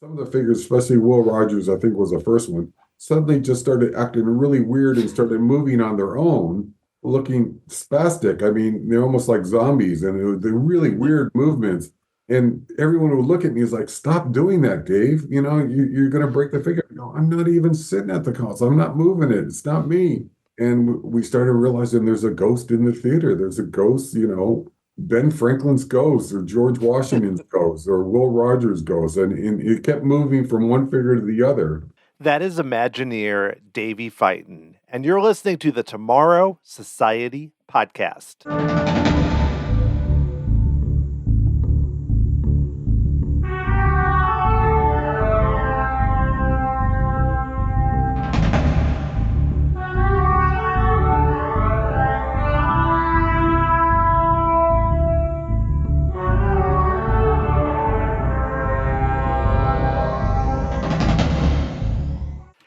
some of the figures, especially Will Rogers, I think was the first one, suddenly just started acting really weird and started moving on their own, looking spastic. I mean, they're almost like zombies, and they're really weird movements. And everyone would look at me as like, "Stop doing that, Dave. You're going to break the figure." No, I'm not even sitting at the console. I'm not moving it. It's not me. And we started realizing there's a ghost in the theater. There's a ghost, Ben Franklin's ghost or George Washington's ghost or Will Rogers' ghost. And it kept moving from one figure to the other. That is Imagineer Davy Feiten, and you're listening to the Tomorrow Society podcast.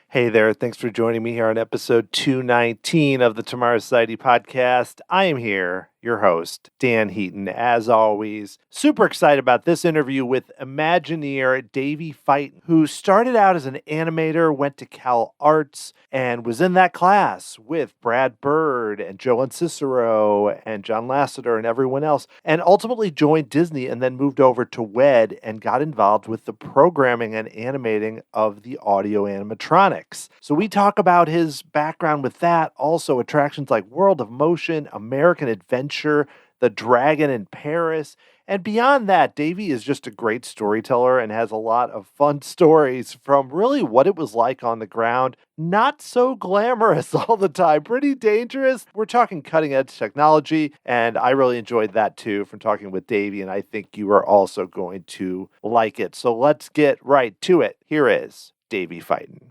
Hey there, thanks for joining me here on episode 219 of the Tomorrow Society podcast. I am here, your host, Dan Heaton, as always. Super excited about this interview with Imagineer Davy Feiten, who started out as an animator, went to CalArts, and was in that class with Brad Bird and Joe Lanzisero and John Lasseter and everyone else, and ultimately joined Disney and then moved over to WED and got involved with the programming and animating of the audio animatronics. So we talk about his background with that, also attractions like World of Motion, American Adventure, The Dragon in Paris. And beyond that, Davy is just a great storyteller and has a lot of fun stories from really what it was like on the ground. Not so glamorous all the time, pretty dangerous. We're talking cutting edge technology, and I really enjoyed that too from talking with Davy, and I think you are also going to like it. So let's get right to it. Here is Davy Feiten.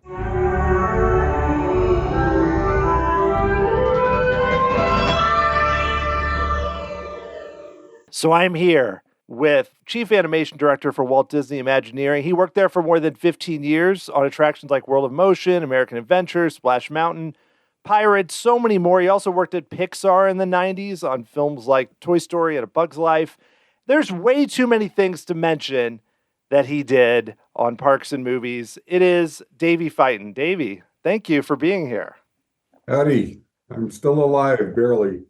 So I'm here with Chief Animation Director for Walt Disney Imagineering. He worked there for more than 15 years on attractions like World of Motion, American Adventure, Splash Mountain, Pirates, so many more. He also worked at Pixar in the 90s on films like Toy Story and A Bug's Life. There's way too many things to mention that he did on parks and movies. It is Davy Feiten. Davy, thank you for being here. Howdy, I'm still alive, barely.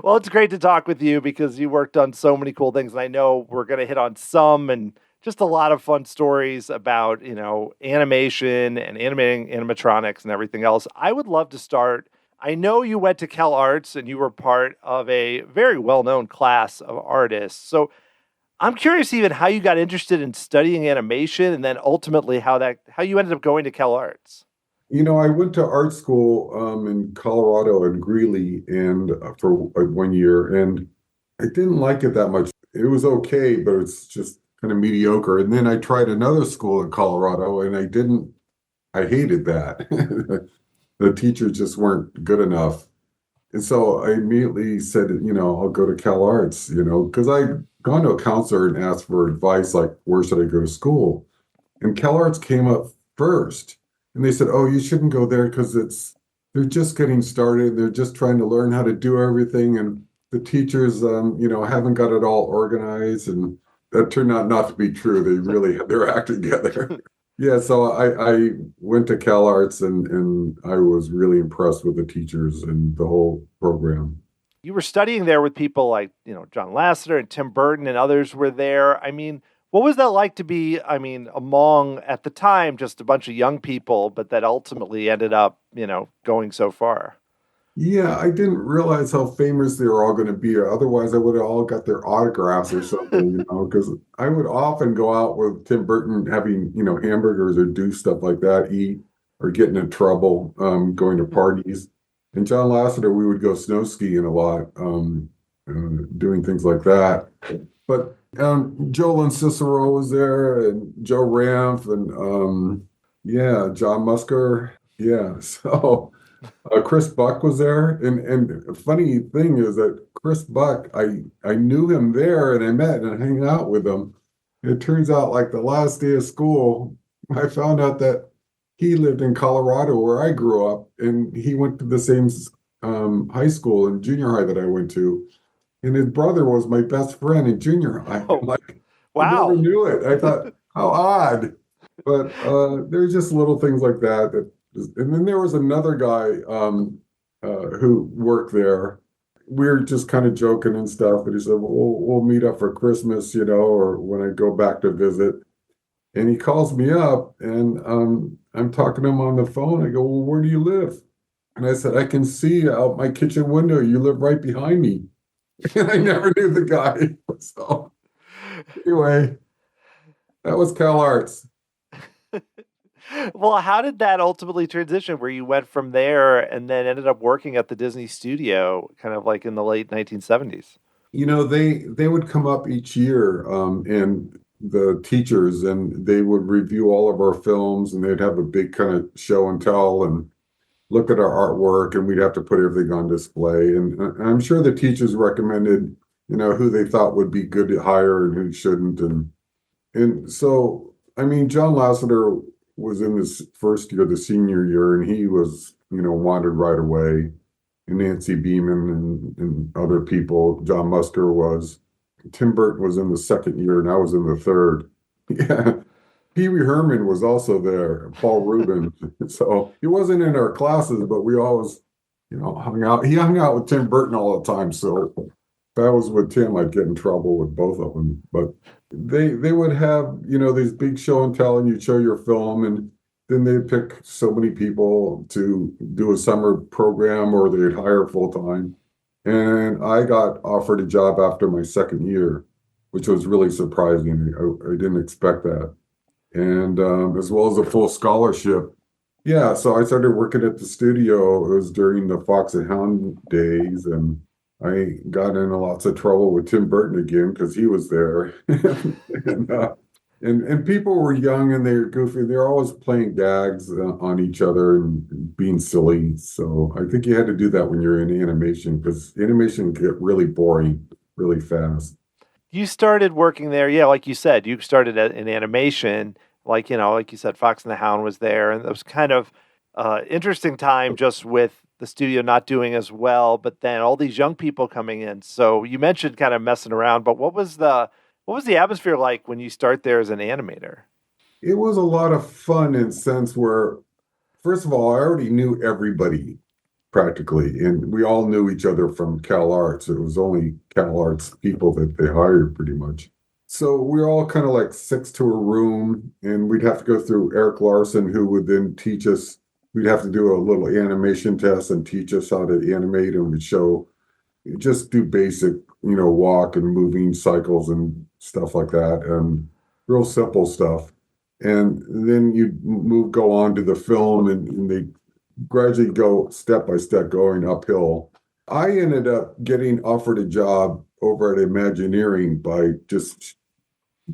Well, it's great to talk with you because you worked on so many cool things. And I know we're going to hit on some and just a lot of fun stories about, animation and animating animatronics and everything else. I would love to start. I know you went to CalArts and you were part of a very well-known class of artists. So I'm curious even how you got interested in studying animation and then ultimately how you ended up going to CalArts. I went to art school in Colorado in Greeley and for 1 year, and I didn't like it that much. It was okay, but it's just kind of mediocre. And then I tried another school in Colorado, and I hated that. The teachers just weren't good enough. And so I immediately said, I'll go to CalArts, because I'd gone to a counselor and asked for advice, like, where should I go to school? And CalArts came up first. And they said, oh, you shouldn't go there because they're just getting started. They're just trying to learn how to do everything. And the teachers, haven't got it all organized. And that turned out not to be true. They really had their act together. Yeah, so I went to CalArts and I was really impressed with the teachers and the whole program. You were studying there with people like, John Lasseter and Tim Burton and others were there. I mean, what was that like to be, among, at the time, just a bunch of young people, but that ultimately ended up, going so far? Yeah, I didn't realize how famous they were all going to be. Otherwise, I would have all got their autographs or something, because I would often go out with Tim Burton having, hamburgers or do stuff like that, eat or getting in trouble, going to parties. And John Lasseter, we would go snow skiing a lot, doing things like that. But Joe Lanzisero was there, and Joe Ranft, and John Musker. Yeah, so Chris Buck was there, and the funny thing is that Chris Buck, I knew him there, and I met and hung out with him. It turns out, like the last day of school, I found out that he lived in Colorado, where I grew up, and he went to the same high school and junior high that I went to. And his brother was my best friend in junior high. Oh, Like, I wow. never knew it. I thought, How odd. But there's just little things like that. And then there was another guy who worked there. We were just kind of joking and stuff. And he said, well, we'll meet up for Christmas, or when I go back to visit. And he calls me up and I'm talking to him on the phone. I go, well, where do you live? And I said, I can see out my kitchen window. You live right behind me. And I never knew the guy. So anyway, that was CalArts. Well, how did that ultimately transition where you went from there and then ended up working at the Disney studio kind of like in the late 1970s? They would come up each year, and the teachers, and they would review all of our films, and they'd have a big kind of show and tell and look at our artwork, and we'd have to put everything on display. And I'm sure the teachers recommended, who they thought would be good to hire and who shouldn't. And so, I mean, John Lasseter was in his first year, the senior year, and he was, wanted right away. And Nancy Beeman and other people. John Musker was. Tim Burton was in the second year, and I was in the third. Yeah. Pee Wee Herman was also there, Paul Rubin. So he wasn't in our classes, but we always, hung out. He hung out with Tim Burton all the time. So if I was with Tim, I'd get in trouble with both of them. But they would have, these big show and tell, and you'd show your film, and then they'd pick so many people to do a summer program, or they'd hire full time. And I got offered a job after my second year, which was really surprising. I didn't expect that. And as well as a full scholarship. Yeah, so I started working at the studio. It was during the Fox and Hound days, and I got in lots of trouble with Tim Burton again because he was there. And people were young and they were goofy. They're always playing gags on each other and being silly. So I think you had to do that when you're in animation, because animation can get really boring really fast. You started working there, yeah, like you said, you started in animation, like you said, Fox and the Hound was there, and it was kind of interesting time just with the studio not doing as well, but then all these young people coming in. So you mentioned kind of messing around, but what was the atmosphere like when you start there as an animator? It was a lot of fun in sense where, first of all, I already knew everybody practically, and we all knew each other from CalArts. It was only CalArts people that they hired pretty much. So we were all kind of like six to a room, and we'd have to go through Eric Larson, who would then teach us. We'd have to do a little animation test and teach us how to animate, and we'd show, just do basic, walk and moving cycles and stuff like that, and real simple stuff. And then you go on to the film, and they gradually go step by step going uphill. I ended up getting offered a job over at Imagineering by just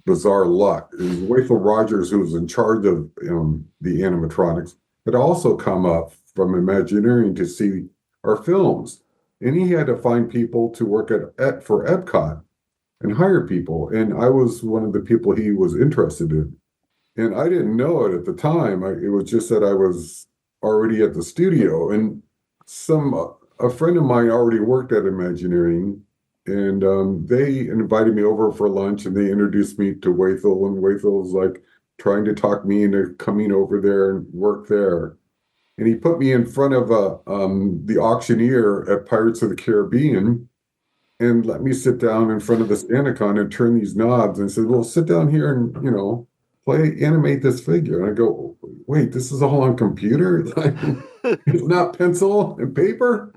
bizarre luck. It was Wathel Rogers, who was in charge of the animatronics, had also come up from Imagineering to see our films. And he had to find people to work for Epcot and hire people. And I was one of the people he was interested in. And I didn't know it at the time. It was just that I was already at the studio, and a friend of mine already worked at Imagineering, and they invited me over for lunch, and they introduced me to Wathel, and Wathel was like trying to talk me into coming over there and work there. And he put me in front of the auctioneer at Pirates of the Caribbean and let me sit down in front of the SantaCon and turn these knobs, and said, well, sit down here and, animate this figure. And I go, wait, this is all on computer? It's not pencil and paper?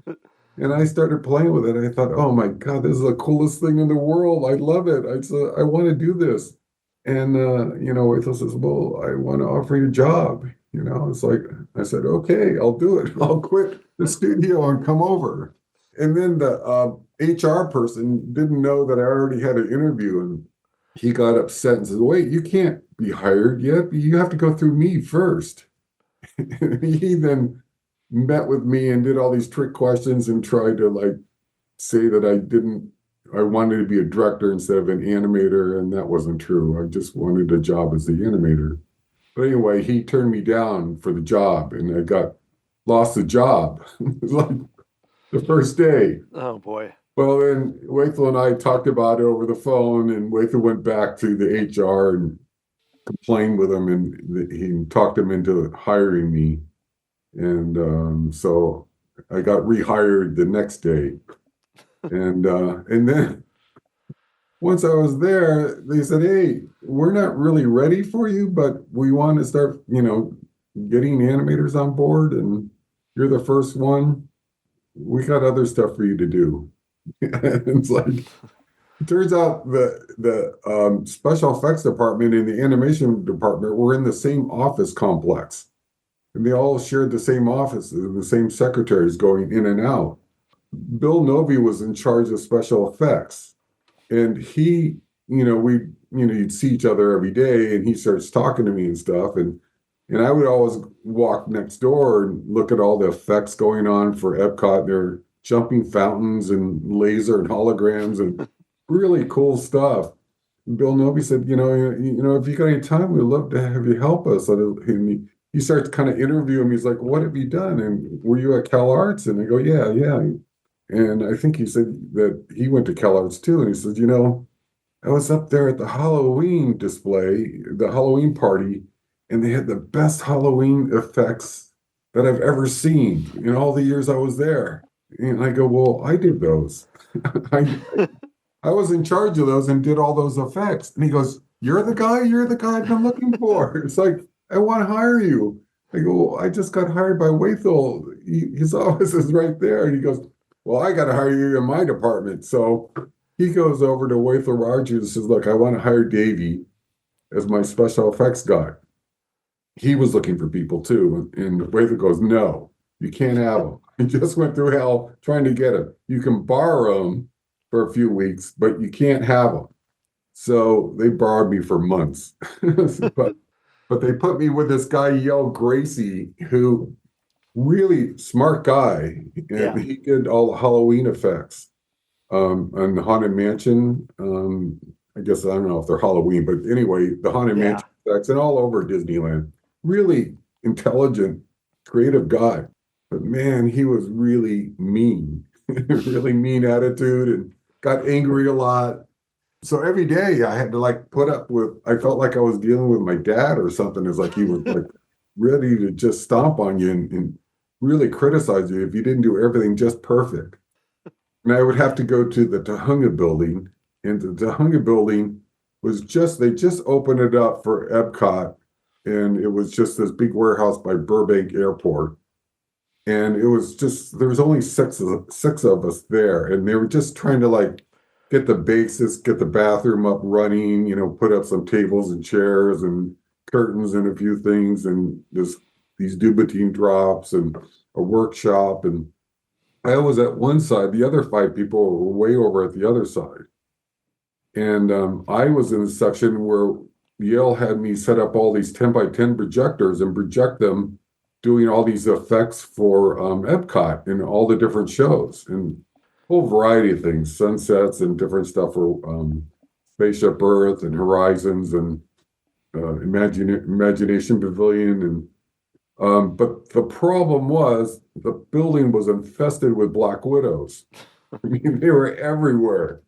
And I started playing with it. I thought, oh my God, this is the coolest thing in the world. I love it. I said, I want to do this. And, Ethel says, well, I want to offer you a job. It's like, I said, okay, I'll do it. I'll quit the studio and come over. And then the HR person didn't know that I already had an interview, and he got upset and said, wait, you can't be hired yet. You have to go through me first. He then met with me and did all these trick questions and tried to say that I wanted to be a director instead of an animator. And that wasn't true. I just wanted a job as the animator. But anyway, he turned me down for the job, and I lost the job. It was like the first day. Oh boy. Well, then Wathel and I talked about it over the phone, and Wathel went back to the HR, and complained with him, and he talked him into hiring me. And so I got rehired the next day. And then once I was there, they said, "Hey, we're not really ready for you, but we want to start, getting animators on board, and you're the first one. We got other stuff for you to do." It's like, it turns out the special effects department and the animation department were in the same office complex, and they all shared the same office, the same secretaries going in and out. Bill Novi was in charge of special effects, and you'd see each other every day, and he starts talking to me and stuff, and I would always walk next door and look at all the effects going on for Epcot. There jumping fountains and laser and holograms and really cool stuff. Bill Noby said, if you got any time, we'd love to have you help us. And he starts kind of interviewing me. He's like, "What have you done? And were you at CalArts?" And I go, "Yeah, yeah." And I think he said that he went to CalArts too. And he said, "I was up there at the Halloween display, the Halloween party, and they had the best Halloween effects that I've ever seen in all the years I was there." And I go, "Well, I did those. I, I was in charge of those and did all those effects." And he goes, You're the guy I've been looking for." It's like, "I want to hire you." I go, "Well, I just got hired by Wathel. His office is right there." And he goes, "Well, I got to hire you in my department." So he goes over to Wathel Rogers and says, "Look, I want to hire Davy as my special effects guy." He was looking for people too. And Wathel goes, "No, you can't have him. He just went through hell trying to get him. You can borrow him for a few weeks, but you can't have them." So they borrowed me for months. But they put me with this guy, Yale Gracie, who really smart guy. Yeah. And he did all the Halloween effects on the Haunted Mansion. I guess I don't know if they're Halloween, but anyway, the Haunted Mansion effects and all over Disneyland. Really intelligent, creative guy. But man, he was really mean, really mean attitude, and got angry a lot. So every day I had to put up with, I felt like I was dealing with my dad or something. It's like he was ready to just stomp on you and really criticize you if you didn't do everything just perfect. And I would have to go to the Tahunga building, and the Tahunga building they just opened it up for Epcot, and it was just this big warehouse by Burbank Airport. And it was there was only six of us there, and they were just trying to get the basics, get the bathroom up running, put up some tables and chairs and curtains and a few things, and these Dubatine drops and a workshop. And I was at one side, the other five people were way over at the other side. And I was in a section where Yale had me set up all these 10 by 10 projectors and project them, doing all these effects for Epcot and all the different shows and a whole variety of things, sunsets and different stuff for Spaceship Earth and Horizons and Imagination Pavilion. But the problem was the building was infested with black widows. I mean, they were everywhere.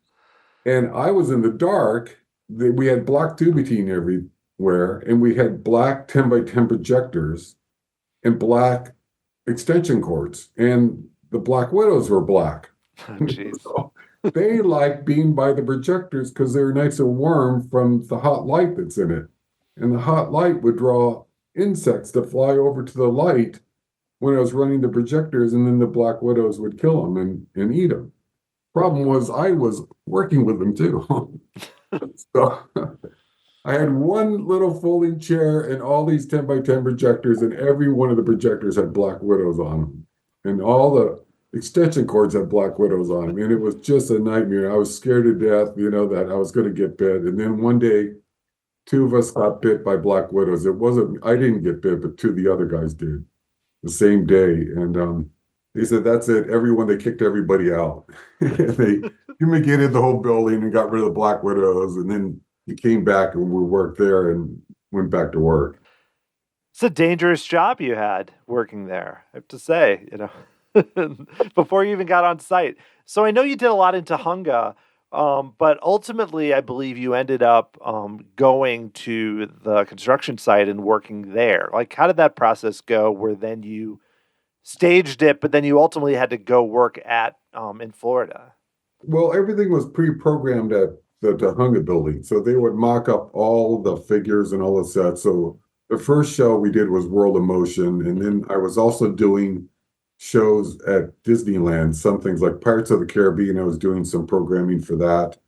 And I was in the dark. We had black Dubatine everywhere, and we had black 10 by 10 projectors and black extension cords, and the black widows were black. Oh, So they like being by the projectors because they're nice and warm from the hot light that's in it. And the hot light would draw insects to fly over to the light when I was running the projectors, and then the black widows would kill them and eat them. Problem was, I was working with them too. So I had one little folding chair and all these 10 by 10 projectors, and every one of the projectors had black widows on them. And all the extension cords had black widows on them. And it was just a nightmare. I was scared to death, that I was going to get bit. And then one day, two of us got bit by black widows. I didn't get bit, but two of the other guys did the same day. And they said, "That's it. They kicked everybody out." They fumigated the whole building and got rid of the black widows. And then he came back and we worked there and went back to work. It's a dangerous job you had working there, I have to say, before you even got on site. So I know you did a lot in Tahunga. But ultimately, I believe you ended up going to the construction site and working there. Like, how did that process go? Where then you staged it, but then you ultimately had to go work at in Florida. Well, everything was pre-programmed at the Tahunga building. So they would mock up all the figures and all the sets. So the first show we did was World of Motion. And then I was also doing shows at Disneyland, some things like Pirates of the Caribbean. I was doing some programming for that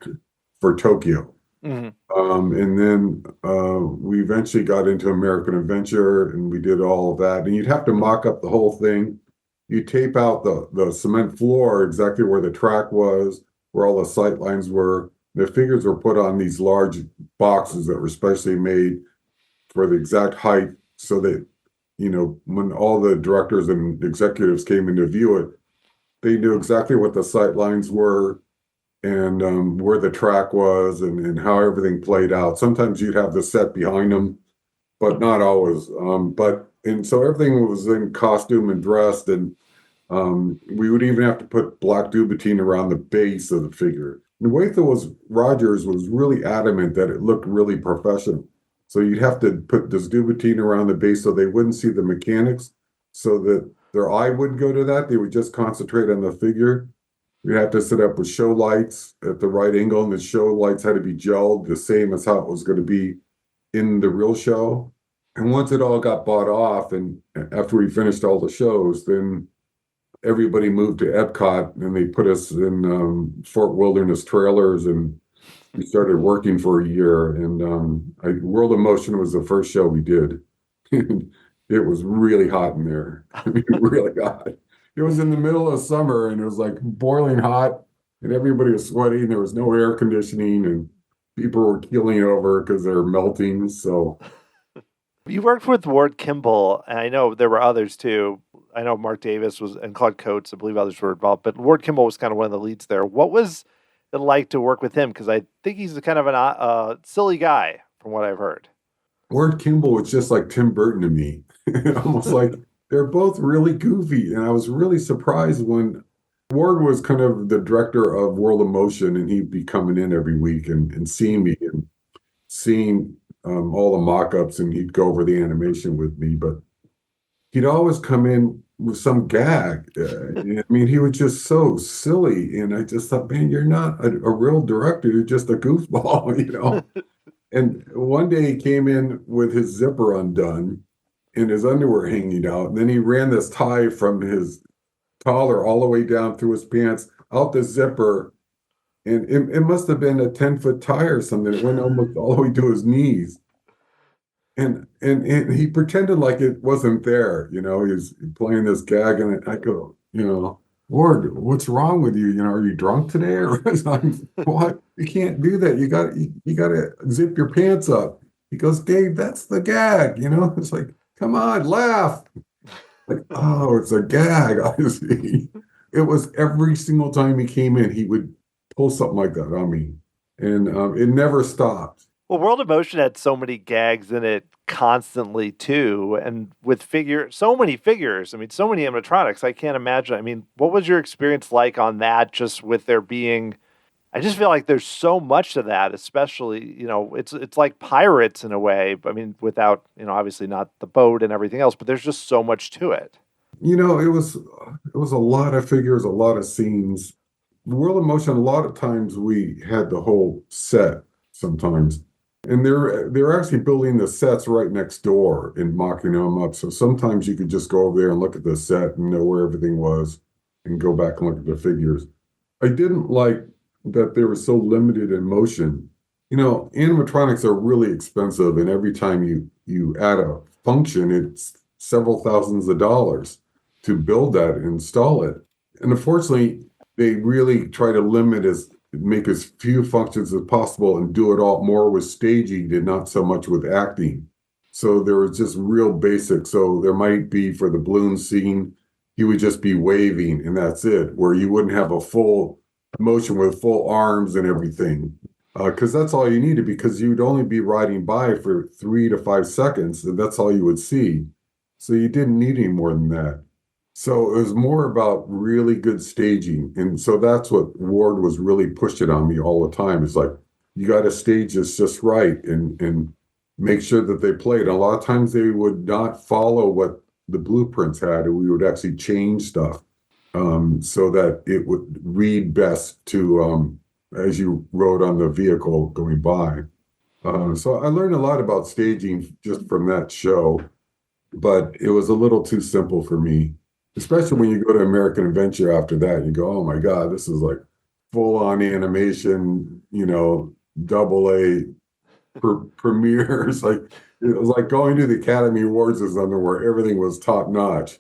for Tokyo. Hmm. And then we eventually got into American Adventure and we did all of that. And you'd have to mock up the whole thing. You tape out the cement floor exactly where the track was, where all the sight lines were. The figures were put on these large boxes that were specially made for the exact height so that, when all the directors and executives came in to view it, they knew exactly what the sight lines were and where the track was and how everything played out. Sometimes you'd have the set behind them, but not always. And so everything was in costume and dressed, and we would even have to put black duvetine around the base of the figure. And Rogers was really adamant that it looked really professional. So you'd have to put this duvetine around the base so they wouldn't see the mechanics, so that their eye wouldn't go to that. They would just concentrate on the figure. We had to set up with show lights at the right angle, and the show lights had to be gelled the same as how it was going to be in the real show. And once it all got bought off, and after we finished all the shows, then everybody moved to Epcot, and they put us in Fort Wilderness trailers, and we started working for a year. And World of Motion was the first show we did. It was really hot in there. I mean, really hot. It was in the middle of summer and it was like boiling hot and everybody was sweating. There was no air conditioning and people were keeling over because they're melting. So You worked with Ward Kimball, and I know there were others too. I know Mark Davis was and Claude Coates. I believe others were involved, but Ward Kimball was kind of one of the leads there. What was it like to work with him? Because I think he's kind of a silly guy, from what I've heard. Ward Kimball was just like Tim Burton to me. Almost like they're both really goofy. And I was really surprised when Ward was kind of the director of World of Motion, and he'd be coming in every week and seeing me and seeing all the mock-ups, and he'd go over the animation with me. But he'd always come in with some gag. I mean, he was just so silly. And I just thought, man, you're not a real director. You're just a goofball, And one day he came in with his zipper undone and his underwear hanging out. And then he ran this tie from his collar all the way down through his pants, out the zipper. And it must have been a 10-foot tie or something. It went almost all the way to his knees. And he pretended like it wasn't there. He was playing this gag. And I go, Ward, what's wrong with you? Are you drunk today? Or what? You can't do that. You got to zip your pants up. He goes, Dave, that's the gag. It's like, come on, laugh. Like, oh, it's a gag. I see. It was every single time he came in, he would pull something like that on me, and it never stopped. Well, World of Motion had so many gags in it constantly too, and with so many figures. I mean, so many animatronics. I can't imagine. I mean, what was your experience like on that? Just with there being, I just feel like there's so much to that. Especially, it's like Pirates in a way. I mean, without obviously not the boat and everything else, but there's just so much to it. It was a lot of figures, a lot of scenes. World of Motion. A lot of times we had the whole set. Sometimes. And they're actually building the sets right next door and mocking them up. So sometimes you could just go over there and look at the set and know where everything was and go back and look at the figures. I didn't like that they were so limited in motion. Animatronics are really expensive, and every time you add a function, it's several thousands of dollars to build that and install it. And unfortunately, they really try to make as few functions as possible and do it all more with staging and not so much with acting. So there was just real basic. So there might be for the balloon scene, he would just be waving and that's it, where you wouldn't have a full motion with full arms and everything. Because that's all you needed, because you'd only be riding by for 3 to 5 seconds and that's all you would see. So you didn't need any more than that. So it was more about really good staging. And so that's what Ward was really pushing on me all the time. It's like, you got to stage this just right and make sure that they played. A lot of times they would not follow what the blueprints had, and we would actually change stuff so that it would read best to as you rode on the vehicle going by. So I learned a lot about staging just from that show, but it was a little too simple for me, especially when you go to American Adventure after that. You go, oh my God, this is like full on animation, double A premieres. Like it was like going to the Academy Awards or something where everything was top notch.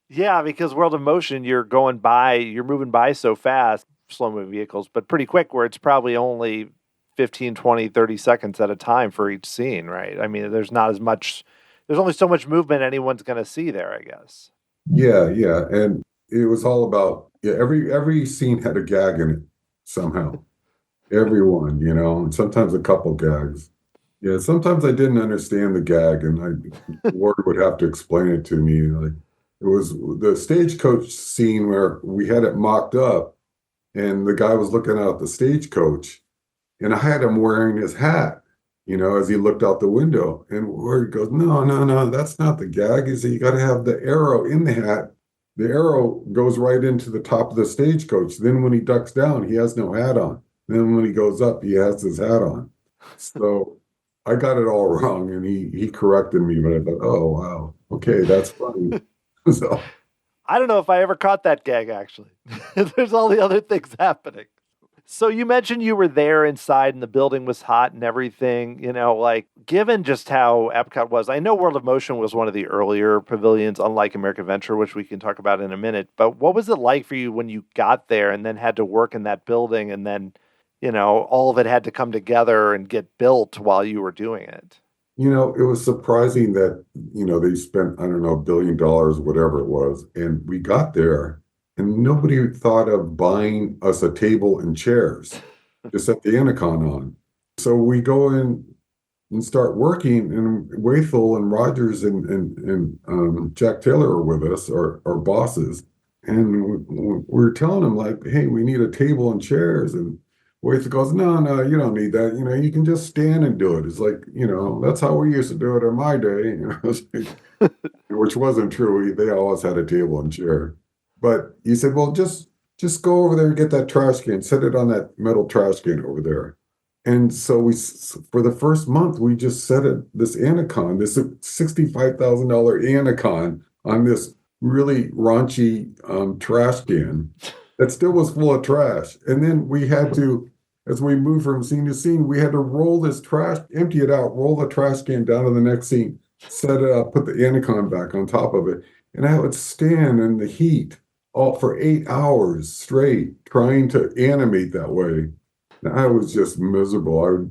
Yeah, because World of Motion, you're moving by so fast, slow moving vehicles, but pretty quick where it's probably only 15, 20, 30 seconds at a time for each scene, right? I mean, there's only so much movement anyone's going to see there, I guess. Yeah, yeah. And it was all about, yeah, every scene had a gag in it somehow. Everyone, and sometimes a couple gags. Yeah, sometimes I didn't understand the gag, and Ward would have to explain it to me. Like it was the stagecoach scene where we had it mocked up, and the guy was looking out at the stagecoach, and I had him wearing his hat, as he looked out the window. And Ward goes, "No, no, no, that's not the gag. He said you got to have the arrow in the hat. The arrow goes right into the top of the stagecoach. Then when he ducks down, he has no hat on. Then when he goes up, he has his hat on." So I got it all wrong, and he corrected me, but I thought, oh wow, okay, that's funny. So I don't know if I ever caught that gag, actually. There's all the other things happening. So you mentioned you were there inside and the building was hot and everything, like given just how Epcot was, I know World of Motion was one of the earlier pavilions, unlike American Adventure, which we can talk about in a minute. But what was it like for you when you got there and then had to work in that building and then, all of it had to come together and get built while you were doing it? it was surprising that they spent, I don't know, $1 billion, whatever it was, and we got there, and nobody thought of buying us a table and chairs to set the Anacon on. So we go in and start working, and Wathel and Rogers and Jack Taylor are with us, our bosses, and we're telling them like, hey, we need a table and chairs, and Wathel goes, no, no, you don't need that. You can just stand and do it. It's like, that's how we used to do it in my day. It's like, which wasn't true. They always had a table and chair. But he said, well, just go over there and get that trash can, set it on that metal trash can over there. And so for the first month, we just set this Anacon, this $65,000 Anacon on this really raunchy trash can that still was full of trash. And then we had to, as we moved from scene to scene, we had to roll this trash, empty it out, roll the trash can down to the next scene, set it up, put the Anacon back on top of it. And I would stand in the heat all for 8 hours straight trying to animate that way. I was just miserable.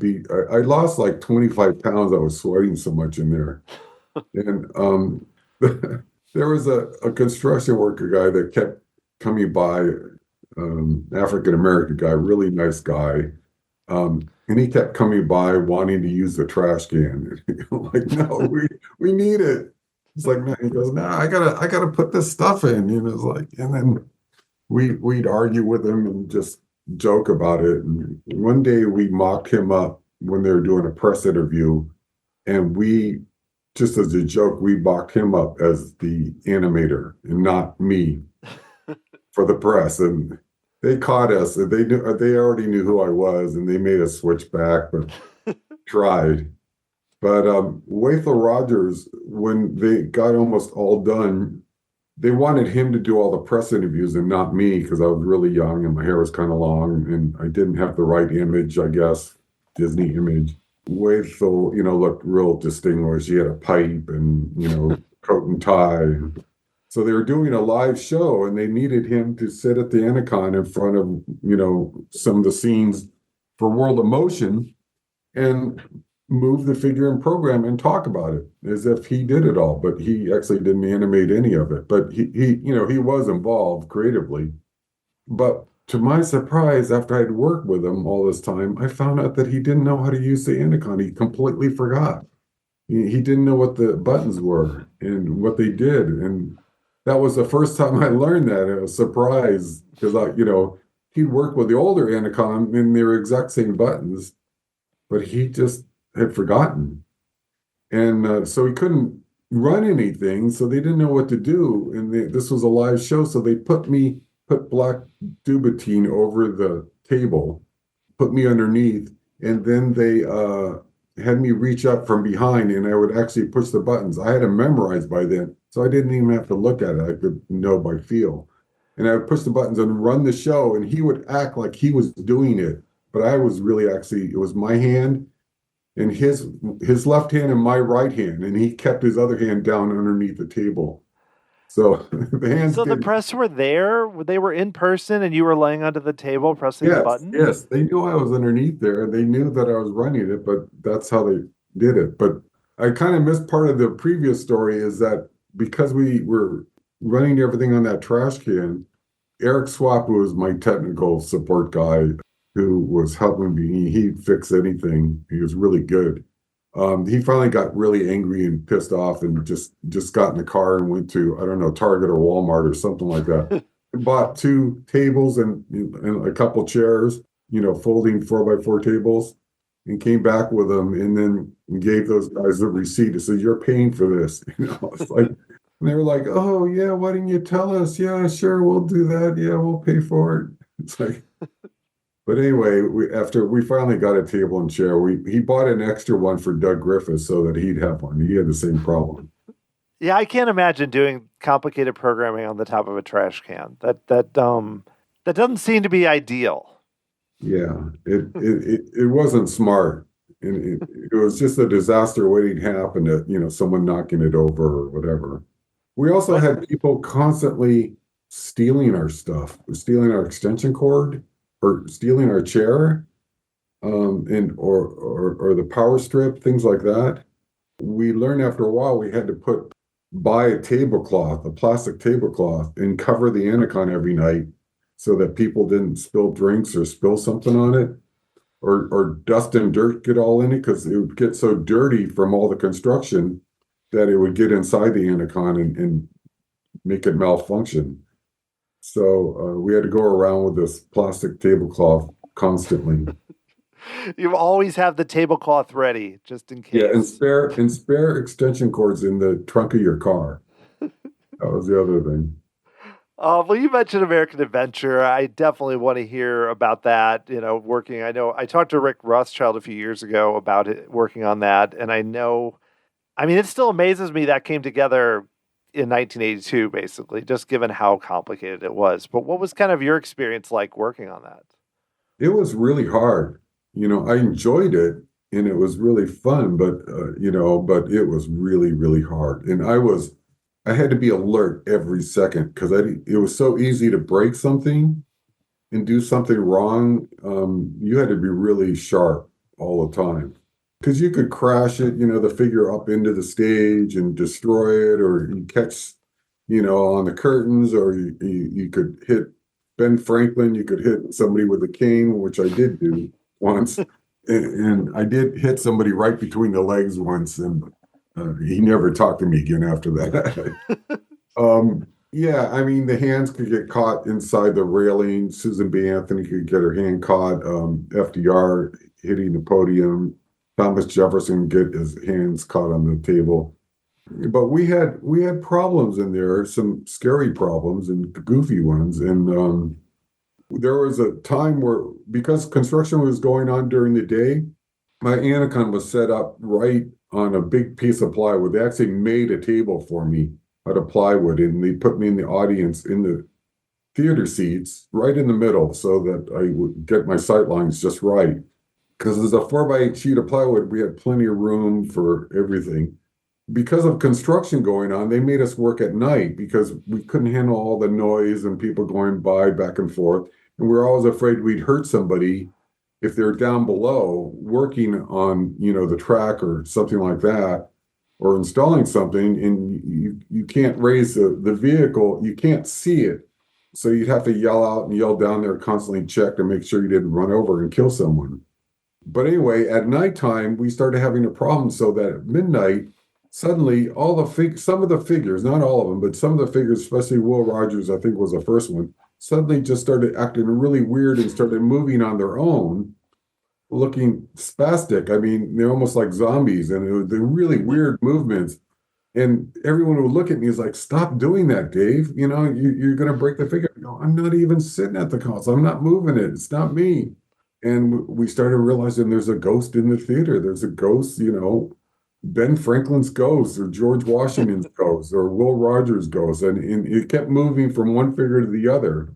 I lost like 25 pounds. I was sweating so much in there. And there was a construction worker guy that kept coming by, African-American guy, really nice guy. And he kept coming by wanting to use the trash can. Like, no, we need it. He's like, no, he goes, no, I gotta put this stuff in. It's like, and then we'd argue with him and just joke about it. And one day we mocked him up when they were doing a press interview, and we, just as a joke, we mocked him up as the animator and not me for the press. And they caught us. And they already knew who I was, and they made us switch back, but tried. But Wathel Rogers, when they got almost all done, they wanted him to do all the press interviews and not me, because I was really young and my hair was kind of long and I didn't have the right image, I guess, Disney image. Wathel, looked real distinguished. He had a pipe and, coat and tie. So they were doing a live show and they needed him to sit at the Anacon in front of, some of the scenes for World of Motion and move the figure and program and talk about it as if he did it all, but he actually didn't animate any of it. But he was involved creatively. But to my surprise, after I'd worked with him all this time, I found out that he didn't know how to use the Anacon. He completely forgot. He didn't know what the buttons were and what they did. And that was the first time I learned that. It was a surprise because he'd worked with the older Anacon and they were exact same buttons, but he just had forgotten. And so he couldn't run anything, so they didn't know what to do. And this was a live show, so they put black Dubatine over the table, put me underneath, and then they had me reach up from behind, and I would actually push the buttons. I had them memorized by then, so I didn't even have to look at it. I could know by feel. And I would push the buttons and run the show, and he would act like he was doing it, but I was really actually, it was my hand and his left hand and my right hand, and he kept his other hand down underneath the table. So the hands. So the press were there. They were in person, and you were laying under the table pressing the button. Yes, they knew I was underneath there, and they knew that I was running it, but that's how they did it. But I kind of missed part of the previous story is that because we were running everything on that trash can, Eric Swap, who was my technical support guy, who was helping me, he'd fix anything. He was really good. He finally got really angry and pissed off and just got in the car and went to, I don't know, Target or Walmart or something like that. Bought 2 tables and a couple chairs, folding 4x4 tables, and came back with them and then gave those guys the receipt. He said, "You're paying for this." It's like, and they were like, "Oh yeah, why didn't you tell us? Yeah, sure, we'll do that. Yeah, we'll pay for it." It's like, but anyway, after we finally got a table and chair, he bought an extra one for Doug Griffiths so that he'd have one. He had the same problem. Yeah, I can't imagine doing complicated programming on the top of a trash can. That doesn't seem to be ideal. Yeah, it wasn't smart. And it was just a disaster waiting to happen to, someone knocking it over or whatever. We also had people constantly stealing our stuff, stealing our extension cord or stealing our chair, and or the power strip, things like that. We learned after a while we had to buy a tablecloth, a plastic tablecloth, and cover the Anacon every night so that people didn't spill drinks or spill something on it, or dust and dirt get all in it, because it would get so dirty from all the construction that it would get inside the Anacon and make it malfunction. So we had to go around with this plastic tablecloth constantly. You always have the tablecloth ready, just in case. Yeah, and spare extension cords in the trunk of your car. That was the other thing. Well, you mentioned American Adventure. I definitely want to hear about that. Working. I know I talked to Rick Rothschild a few years ago about it, working on that, and it still amazes me that came together in 1982, basically, just given how complicated it was. But what was kind of your experience like working on that? It was really hard. I enjoyed it and it was really fun, but but it was really, really hard. And I had to be alert every second because it was so easy to break something and do something wrong. You had to be really sharp all the time. Because you could crash it, the figure up into the stage and destroy it, or you catch, on the curtains, or you could hit Ben Franklin, you could hit somebody with a cane, which I did do once. And I did hit somebody right between the legs once, and he never talked to me again after that. Yeah, the hands could get caught inside the railing. Susan B. Anthony could get her hand caught. FDR hitting the podium. Thomas Jefferson get his hands caught on the table. But we had problems in there, some scary problems and goofy ones. And there was a time where, because construction was going on during the day, my Anacon was set up right on a big piece of plywood. They actually made a table for me out of plywood, and they put me in the audience in the theater seats right in the middle so that I would get my sight lines just right. Because as a 4x8 sheet of plywood, we had plenty of room for everything. Because of construction going on, they made us work at night because we couldn't handle all the noise and people going by back and forth. And we were always afraid we'd hurt somebody if they're down below working on, the track or something like that, or installing something, and you can't raise the vehicle, you can't see it. So you'd have to yell out and yell down there, constantly check to make sure you didn't run over and kill someone. But anyway, at nighttime, we started having a problem so that at midnight, suddenly some of the figures, not all of them, but some of the figures, especially Will Rogers, I think was the first one, suddenly just started acting really weird and started moving on their own, looking spastic. I mean, they're almost like zombies, and they're really weird movements. And everyone would look at me is like, "Stop doing that, Dave. You're going to break the figure." No, I'm not even sitting at the console. I'm not moving it. It's not me. And we started realizing there's a ghost in the theater. There's a ghost, Ben Franklin's ghost, or George Washington's ghost, or Will Rogers' ghost. And it kept moving from one figure to the other.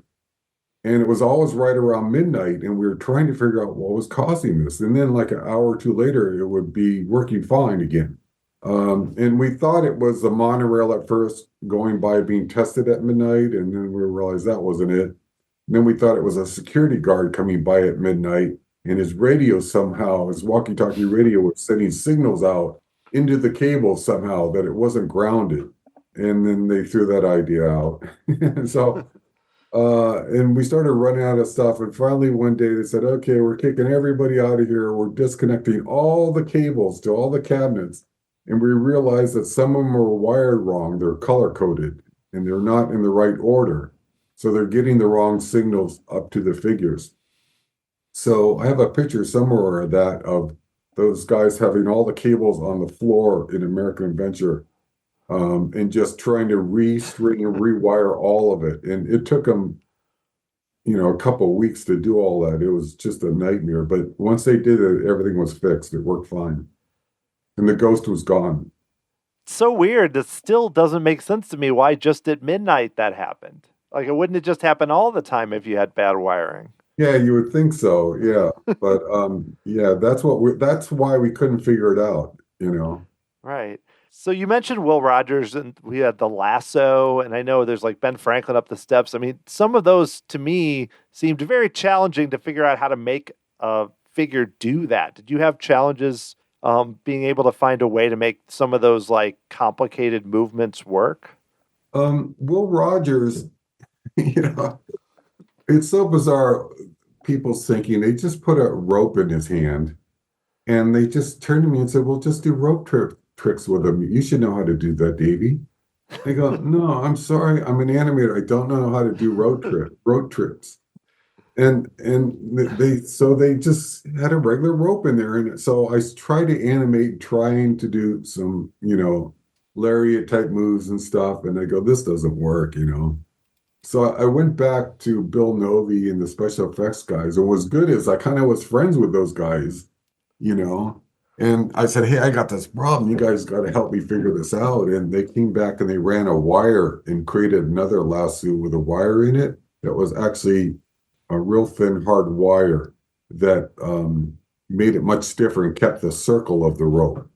And it was always right around midnight. And we were trying to figure out what was causing this. And then, like an hour or two later, it would be working fine again. And we thought it was the monorail at first going by being tested at midnight. And then we realized that wasn't it. And then we thought it was a security guard coming by at midnight. And his radio somehow, his walkie-talkie radio was sending signals out into the cable somehow that it wasn't grounded. And then they threw that idea out. And we started running out of stuff. And finally, one day they said, "Okay, we're kicking everybody out of here. We're disconnecting all the cables to all the cabinets." And we realized that some of them are wired wrong. They're color coded and they're not in the right order. So they're getting the wrong signals up to the figures. So I have a picture somewhere of that, of those guys having all the cables on the floor in American Adventure, and just trying to restring and rewire all of it. And it took them, a couple of weeks to do all that. It was just a nightmare. But once they did it, everything was fixed. It worked fine. And the ghost was gone. So weird. It still doesn't make sense to me why just at midnight that happened. Like, it wouldn't have just happened all the time if you had bad wiring. Yeah, you would think so. Yeah. But yeah, that's why we couldn't figure it out. Right. So you mentioned Will Rogers, and we had the lasso, and I know there's like Ben Franklin up the steps. I mean, some of those to me seemed very challenging to figure out how to make a figure do that. Did you have challenges being able to find a way to make some of those like complicated movements work? Will Rogers, it's so bizarre. People's thinking they just put a rope in his hand and they just turned to me and said, "Well, just do rope tricks with him. You should know how to do that, Davy." I go, "No, I'm sorry. I'm an animator. I don't know how to do rope trips." And they just had a regular rope in there. And so I tried to animate, trying to do some, lariat type moves and stuff. And I go, "This doesn't work. So I went back to Bill Novy and the special effects guys. And what's good is I kind of was friends with those guys. And I said, "Hey, I got this problem. You guys got to help me figure this out." And they came back and they ran a wire and created another lasso with a wire in it that was actually a real thin, hard wire that made it much stiffer and kept the circle of the rope.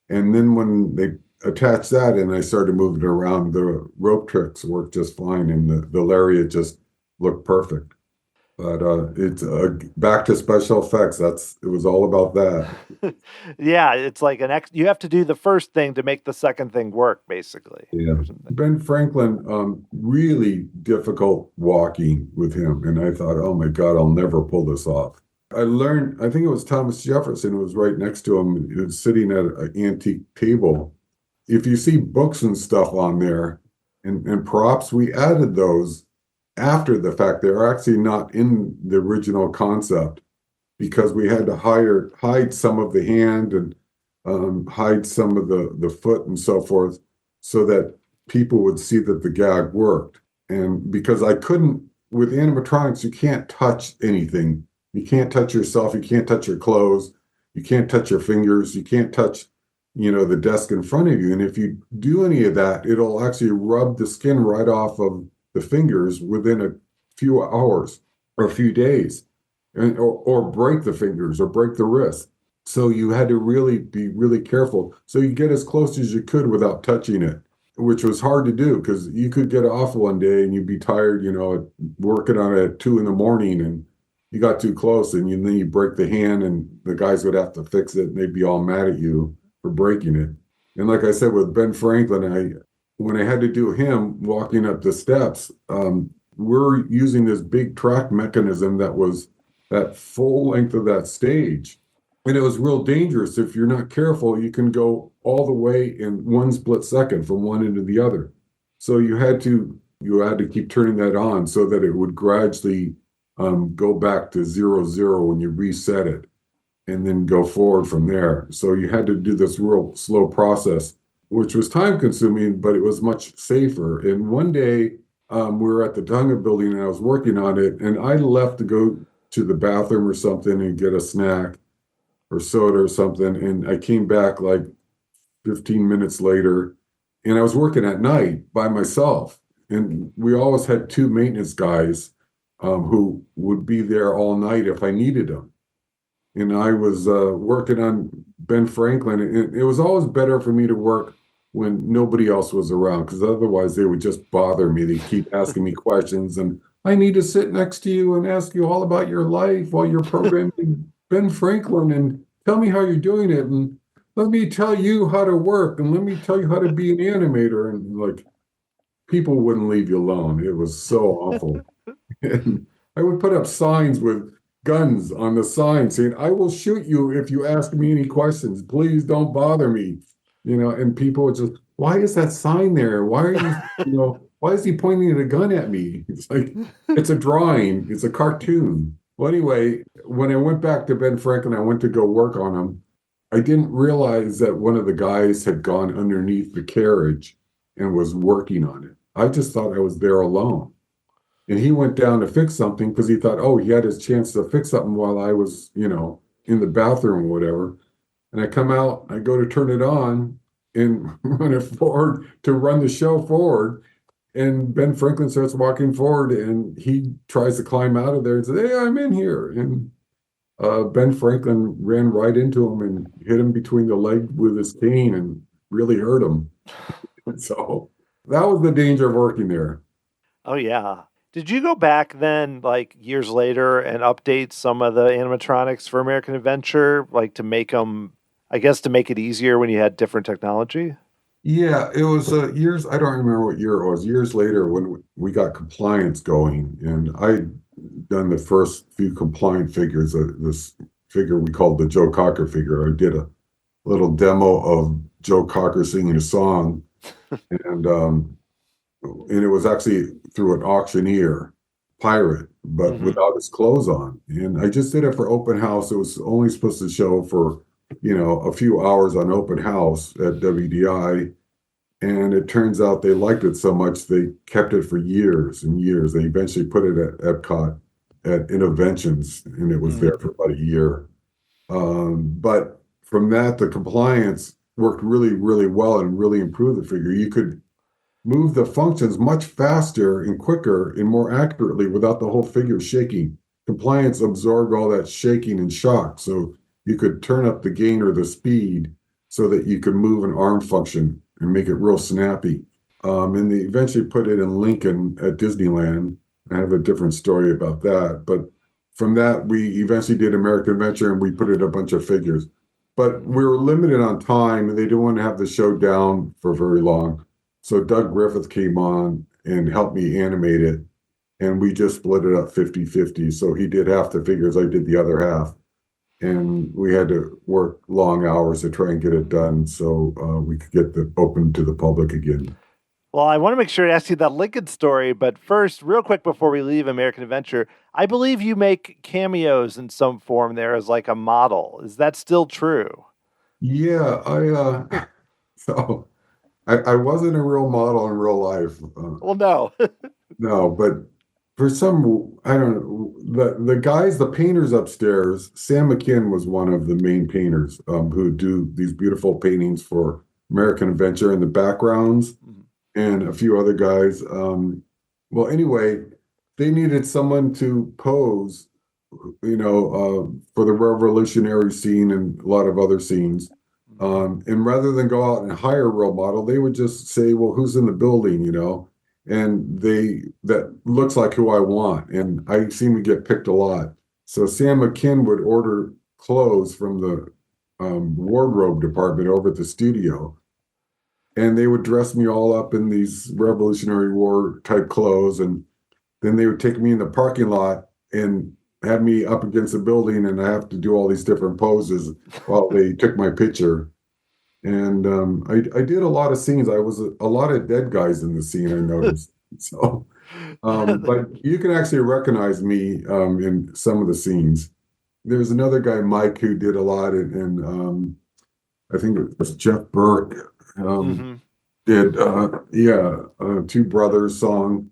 And then when they attached that and I started moving it around, the rope tricks worked just fine, and the lariat just looked perfect. But it's back to special effects. It was all about that. Yeah, it's like you have to do the first thing to make the second thing work, basically. Yeah. Ben Franklin, really difficult walking with him. And I thought, "Oh my God, I'll never pull this off." I learned, I think it was Thomas Jefferson who was right next to him, who was sitting at an antique table. If you see books and stuff on there and props, we added those after the fact. They're actually not in the original concept because we had to hide some of the hand and hide some of the foot and so forth so that people would see that the gag worked. And because I couldn't, with animatronics, you can't touch anything. You can't touch yourself. You can't touch your clothes. You can't touch your fingers. You can't touch, the desk in front of you. And if you do any of that, it'll actually rub the skin right off of the fingers within a few hours or a few days, or break the fingers or break the wrist. So you had to really be really careful. So you get as close as you could without touching it, which was hard to do because you could get off one day and you'd be tired, working on it at 2 a.m. and you got too close, and then you break the hand and the guys would have to fix it and they'd be all mad at you for breaking it. And like I said, with Ben Franklin, when I had to do him walking up the steps, we're using this big track mechanism that was that full length of that stage. And it was real dangerous. If you're not careful, you can go all the way in one split second from one end to the other. So you had to keep turning that on so that it would gradually go back to 0, 0 when you reset it, and then go forward from there. So you had to do this real slow process, which was time consuming, but it was much safer. And one day we were at the Dunga building and I was working on it, and I left to go to the bathroom or something and get a snack or soda or something. And I came back like 15 minutes later, and I was working at night by myself. And we always had two maintenance guys who would be there all night if I needed them. And I was working on Ben Franklin. And it was always better for me to work when nobody else was around, because otherwise they would just bother me. They keep asking me questions, and I need to sit next to you and ask you all about your life while you're programming Ben Franklin, and tell me how you're doing it, and let me tell you how to work, and let me tell you how to be an animator. And like, people wouldn't leave you alone. It was so awful. And I would put up signs with guns on the sign saying, "I will shoot you if you ask me any questions. Please don't bother me." And people would just, "Why is that sign there? Why are why is he pointing a gun at me?" It's like, it's a drawing, it's a cartoon. Well, anyway, when I went back to Ben Franklin, I went to go work on him. I didn't realize that one of the guys had gone underneath the carriage and was working on it. I just thought I was there alone. And he went down to fix something because he thought, oh, he had his chance to fix something while I was, in the bathroom or whatever. And I come out, I go to turn it on and run it forward to run the show forward. And Ben Franklin starts walking forward, and he tries to climb out of there and says, "Hey, I'm in here." And Ben Franklin ran right into him and hit him between the leg with his cane and really hurt him. So that was the danger of working there. Oh, yeah. Did you go back then, like years later, and update some of the animatronics for American Adventure, like to make them, I guess, to make it easier when you had different technology? Yeah, it was years, I don't remember what year it was, years later when we got compliance going. And I'd done the first few compliant figures, this figure we called the Joe Cocker figure. I did a little demo of Joe Cocker singing a song, and it was actually through an auctioneer, pirate, but without his clothes on. And I just did it for open house. It was only supposed to show for, a few hours on open house at WDI. And it turns out they liked it so much they kept it for years and years. They eventually put it at Epcot at Interventions, and it was there for about a year. But from that, the compliance worked really, really well and really improved the figure. You could move the functions much faster and quicker and more accurately without the whole figure shaking. Compliance absorbed all that shaking and shock, so you could turn up the gain or the speed so that you could move an arm function and make it real snappy. And they eventually put it in Lincoln at Disneyland. I have a different story about that. But from that, we eventually did American Adventure, and we put in a bunch of figures. But we were limited on time, and they didn't want to have the show down for very long. So Doug Griffith came on and helped me animate it. And we just split it up 50-50. So he did half the figures, I did the other half. And we had to work long hours to try and get it done so we could get the open to the public again. Well, I want to make sure to ask you that Lincoln story, but first, real quick before we leave American Adventure, I believe you make cameos in some form there as like a model. Is that still true? Yeah, so I wasn't a real model in real life. Well, no. No, but for some, I don't know, the guys, the painters upstairs, Sam McKinn was one of the main painters who do these beautiful paintings for American Adventure in the backgrounds, and a few other guys. Well, anyway, they needed someone to pose, for the revolutionary scene and a lot of other scenes. And rather than go out and hire a real model, they would just say, "Well, who's in the building?" And that looks like who I want. And I seem to get picked a lot. So Sam McKinn would order clothes from the wardrobe department over at the studio, and they would dress me all up in these Revolutionary War type clothes, and then they would take me in the parking lot, and had me up against a building and I have to do all these different poses while they took my picture. And I did a lot of scenes. I was a lot of dead guys in the scene, I noticed. So, but you can actually recognize me in some of the scenes. There's another guy, Mike, who did a lot, and I think it was Jeff Burke hmm did, Two Brothers song.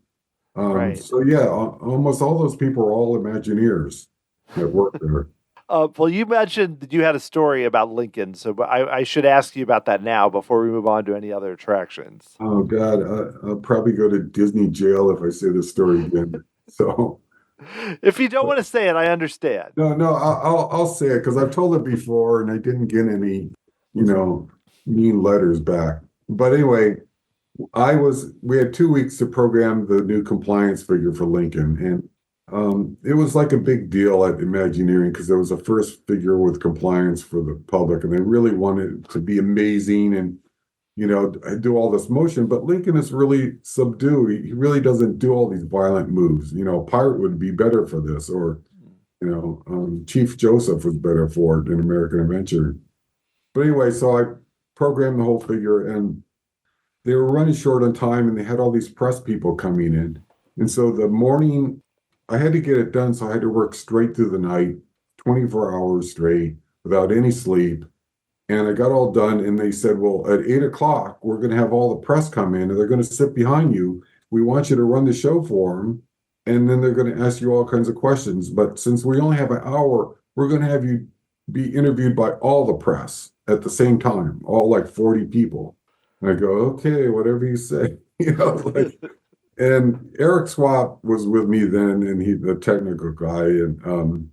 Right. So yeah, almost all those people are all Imagineers that work there. Well, you mentioned that you had a story about Lincoln, so I should ask you about that now before we move on to any other attractions. Oh God, I'll probably go to Disney jail if I say this story again. So If you don't want to say it, I understand. no, I'll say it because I've told it before and I didn't get any, you know, mean letters back. But anyway, we had 2 weeks to program the new compliance figure for Lincoln, and it was like a big deal at Imagineering because it was the first figure with compliance for the public, and they really wanted it to be amazing and do all this motion. But Lincoln is really subdued. He really doesn't do all these violent moves. Pirate would be better for this, or Chief Joseph was better for it in American Adventure. But anyway, so I programmed the whole figure, and they were running short on time and they had all these press people coming in. And so the morning, I had to get it done. So I had to work straight through the night, 24 hours straight without any sleep. And I got all done. And they said, well, at 8 o'clock, we're going to have all the press come in and they're going to sit behind you. We want you to run the show for them. And then they're going to ask you all kinds of questions. But since we only have an hour, we're going to have you be interviewed by all the press at the same time, all like 40 people. I go, okay, whatever you say, and Eric Swap was with me then, and he, the technical guy, and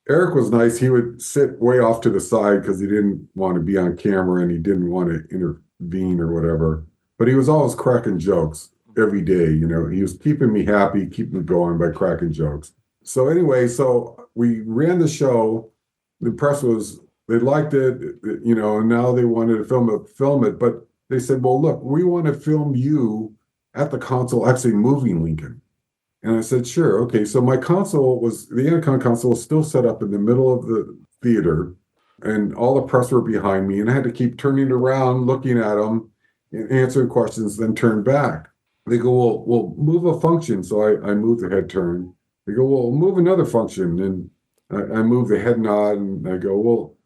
Eric was nice. He would sit way off to the side because he didn't want to be on camera and he didn't want to intervene or whatever. But he was always cracking jokes every day. He was keeping me happy, keeping me going by cracking jokes. So anyway, so we ran the show. The press they liked it, and now they wanted to film it, but they said, well, look, we want to film you at the console actually moving Lincoln. And I said, sure. Okay. So my the Intercon console was still set up in the middle of the theater, and all the press were behind me. And I had to keep turning around, looking at them and answering questions, then turn back. They go, well, we'll move a function. So I moved the head turn. They go, well, move another function. And I move the head nod, and I go, well,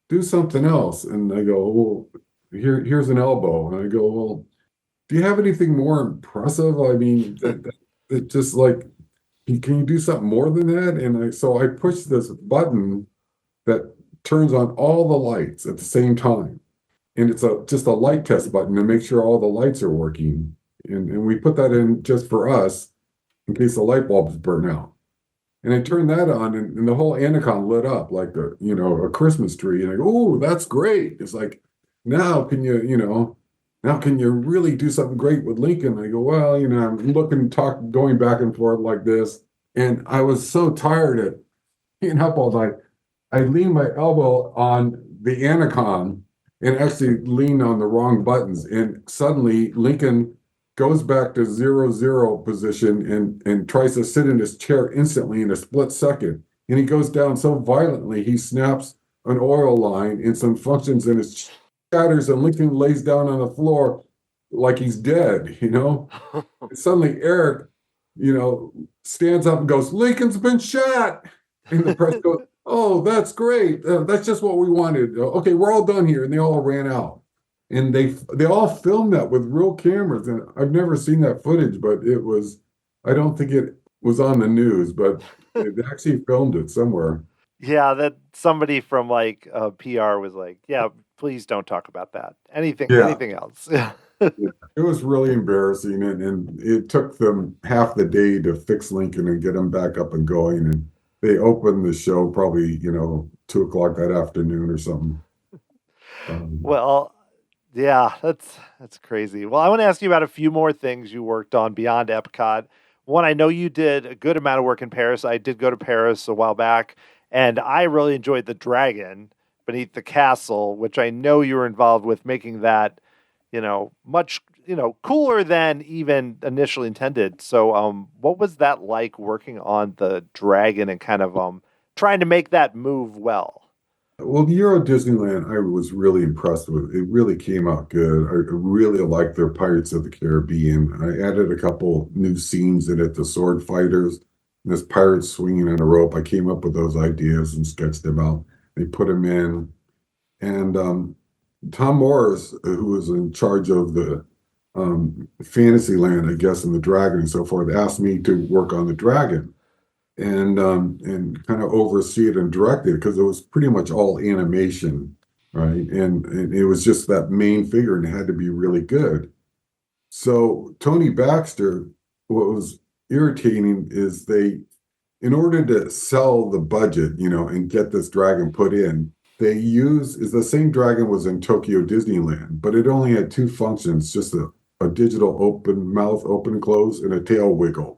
do something else. And I go, well, here's an elbow. And I go, well, do you have anything more impressive? I mean, that just like, can you do something more than that? And so I push this button that turns on all the lights at the same time. And it's just a light test button to make sure all the lights are working. And we put that in just for us in case the light bulbs burn out. And I turned that on, and the whole Anaconda lit up like a Christmas tree. And I go, oh, that's great. It's like, now can you really do something great with Lincoln? And I go, well, I'm going back and forth like this. And I was so tired of being up all night. I leaned my elbow on the Anaconda and actually leaned on the wrong buttons. And suddenly Lincoln goes back to 0-0 position and tries to sit in his chair instantly in a split second. And he goes down so violently, he snaps an oil line and some functions in his shatters, and Lincoln lays down on the floor like he's dead, And suddenly Eric, stands up and goes, Lincoln's been shot. And the press goes, oh, that's great. That's just what we wanted. Okay, we're all done here. And they all ran out. And they all filmed that with real cameras. And I've never seen that footage, but I don't think it was on the news, but they actually filmed it somewhere. Yeah, that somebody from like PR was like, yeah, please don't talk about that. Yeah. Anything else. It was really embarrassing, and it took them half the day to fix Lincoln and get him back up and going. And they opened the show probably, 2 o'clock that afternoon or something. Well, yeah, that's crazy. Well, I want to ask you about a few more things you worked on beyond Epcot. One, I know you did a good amount of work in Paris. I did go to Paris a while back, and I really enjoyed the dragon beneath the castle, which I know you were involved with making that much, cooler than even initially intended. So, what was that like working on the dragon and kind of trying to make that move well? Well, the Euro Disneyland, I was really impressed with. It really came out good. I really liked their Pirates of the Caribbean. I added a couple new scenes in it, the sword fighters, and this pirate swinging on a rope. I came up with those ideas and sketched them out. They put them in. And Tom Morris, who was in charge of the Fantasyland, I guess, and the dragon and so forth, asked me to work on the dragon and kind of oversee it and direct it because it was pretty much all animation, right? And it was just that main figure and it had to be really good. So Tony Baxter, what was irritating is in order to sell the budget, and get this dragon put in, is the same dragon was in Tokyo Disneyland, but it only had two functions, just a digital open mouth, open and close, and a tail wiggle.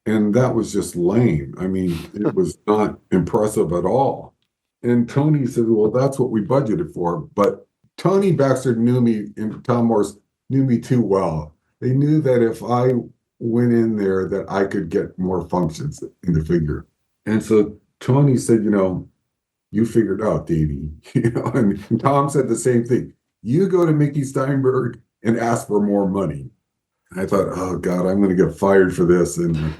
And that was just lame. I mean, it was not impressive at all. And Tony said, well, that's what we budgeted for. But Tony Baxter knew me, and Tom Morris knew me too well. They knew that if I went in there, that I could get more functions in the figure. And so Tony said, you figured out, Davey. And Tom said the same thing. You go to Mickey Steinberg and ask for more money. And I thought, oh God, I'm going to get fired for this. And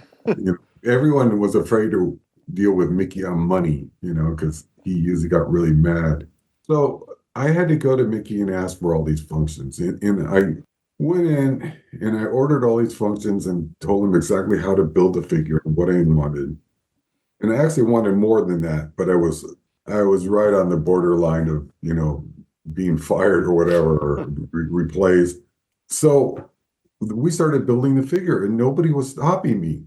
everyone was afraid to deal with Mickey on money, because he usually got really mad. So I had to go to Mickey and ask for all these functions. And I went in and I ordered all these functions and told him exactly how to build the figure and what I wanted. And I actually wanted more than that, but I was right on the borderline of, being fired or whatever, or replaced. So we started building the figure and nobody was stopping me.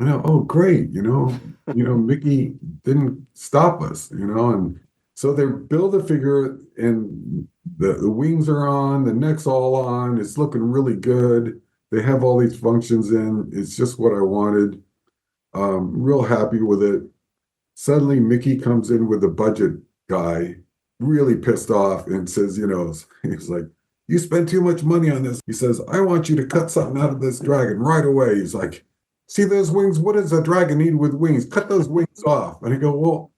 Oh, great, Mickey didn't stop us, and so they build a figure and the wings are on, the neck's all on, it's looking really good. They have all these functions in, it's just what I wanted. Real happy with it. Suddenly Mickey comes in with the budget guy, really pissed off, and says, he's like, you spent too much money on this. He says, I want you to cut something out of this dragon right away. He's like, see those wings? What does a dragon need with wings? Cut those wings off. And I go, well,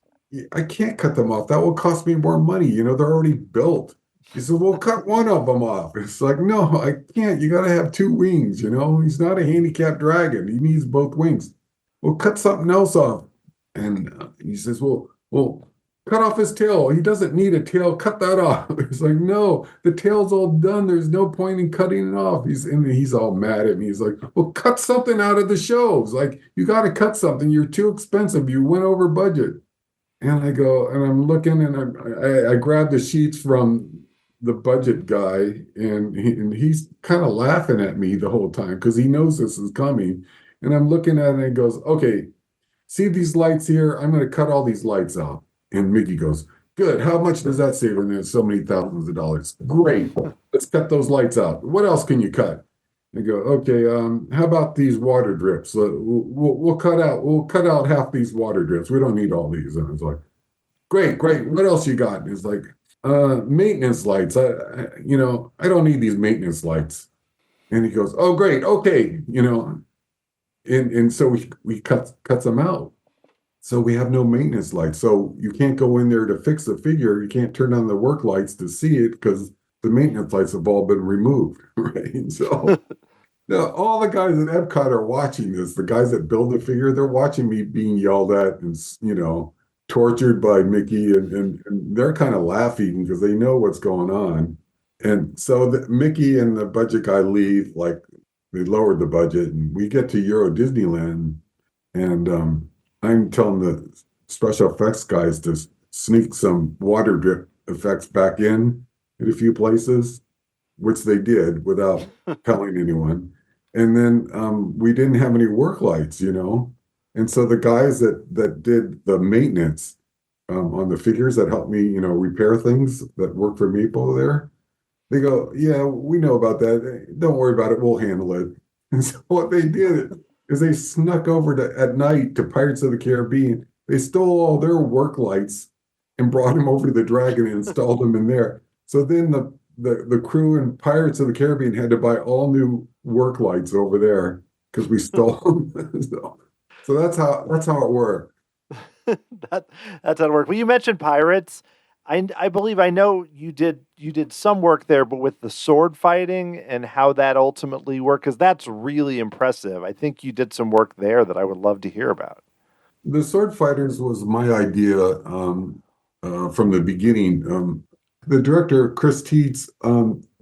I can't cut them off. That will cost me more money. They're already built. He said, well, cut one of them off. It's like, no, I can't. You got to have two wings. He's not a handicapped dragon. He needs both wings. Well, cut something else off. And he says, well, cut off his tail. He doesn't need a tail. Cut that off. It's like, no, the tail's all done. There's no point in cutting it off. He's all mad at me. He's like, well, cut something out of the shows. Like, you got to cut something. You're too expensive. You went over budget. And I go, and I'm looking, and I grab the sheets from the budget guy, and he's kind of laughing at me the whole time because he knows this is coming. And I'm looking at it, and he goes, okay, see these lights here? I'm going to cut all these lights out. And Mickey goes, good. How much does that save? And there's so many thousands of dollars. Great. Let's cut those lights out. What else can you cut? I go, okay, how about these water drips? We'll cut out half these water drips. We don't need all these. And I was like, great. What else you got? And it's like, maintenance lights. I don't need these maintenance lights. And he goes, oh, great. Okay. And so we cut them out. So we have no maintenance lights. So you can't go in there to fix the figure. You can't turn on the work lights to see it because the maintenance lights have all been removed, right? So now all the guys at Epcot are watching this. The guys that build the figure, they're watching me being yelled at and, tortured by Mickey. And they're kind of laughing because they know what's going on. And so Mickey and the budget guy leave, like they lowered the budget. And we get to Euro Disneyland and I'm telling the special effects guys to sneak some water drip effects back in a few places, which they did without telling anyone. And then we didn't have any work lights, And so the guys that did the maintenance on the figures that helped me, repair things that work for Maple there, they go, yeah, we know about that. Don't worry about it. We'll handle it. And so what they did is they snuck over at night to Pirates of the Caribbean. They stole all their work lights and brought them over to the Dragon and installed them in there. So then the crew in Pirates of the Caribbean had to buy all new work lights over there because we stole them. So that's how it worked. that that's how it worked. Well, you mentioned pirates. I believe I know you did some work there, but with the sword fighting and how that ultimately worked, because that's really impressive. I think you did some work there that I would love to hear about. The Sword Fighters was my idea from the beginning. The director, Chris Teets,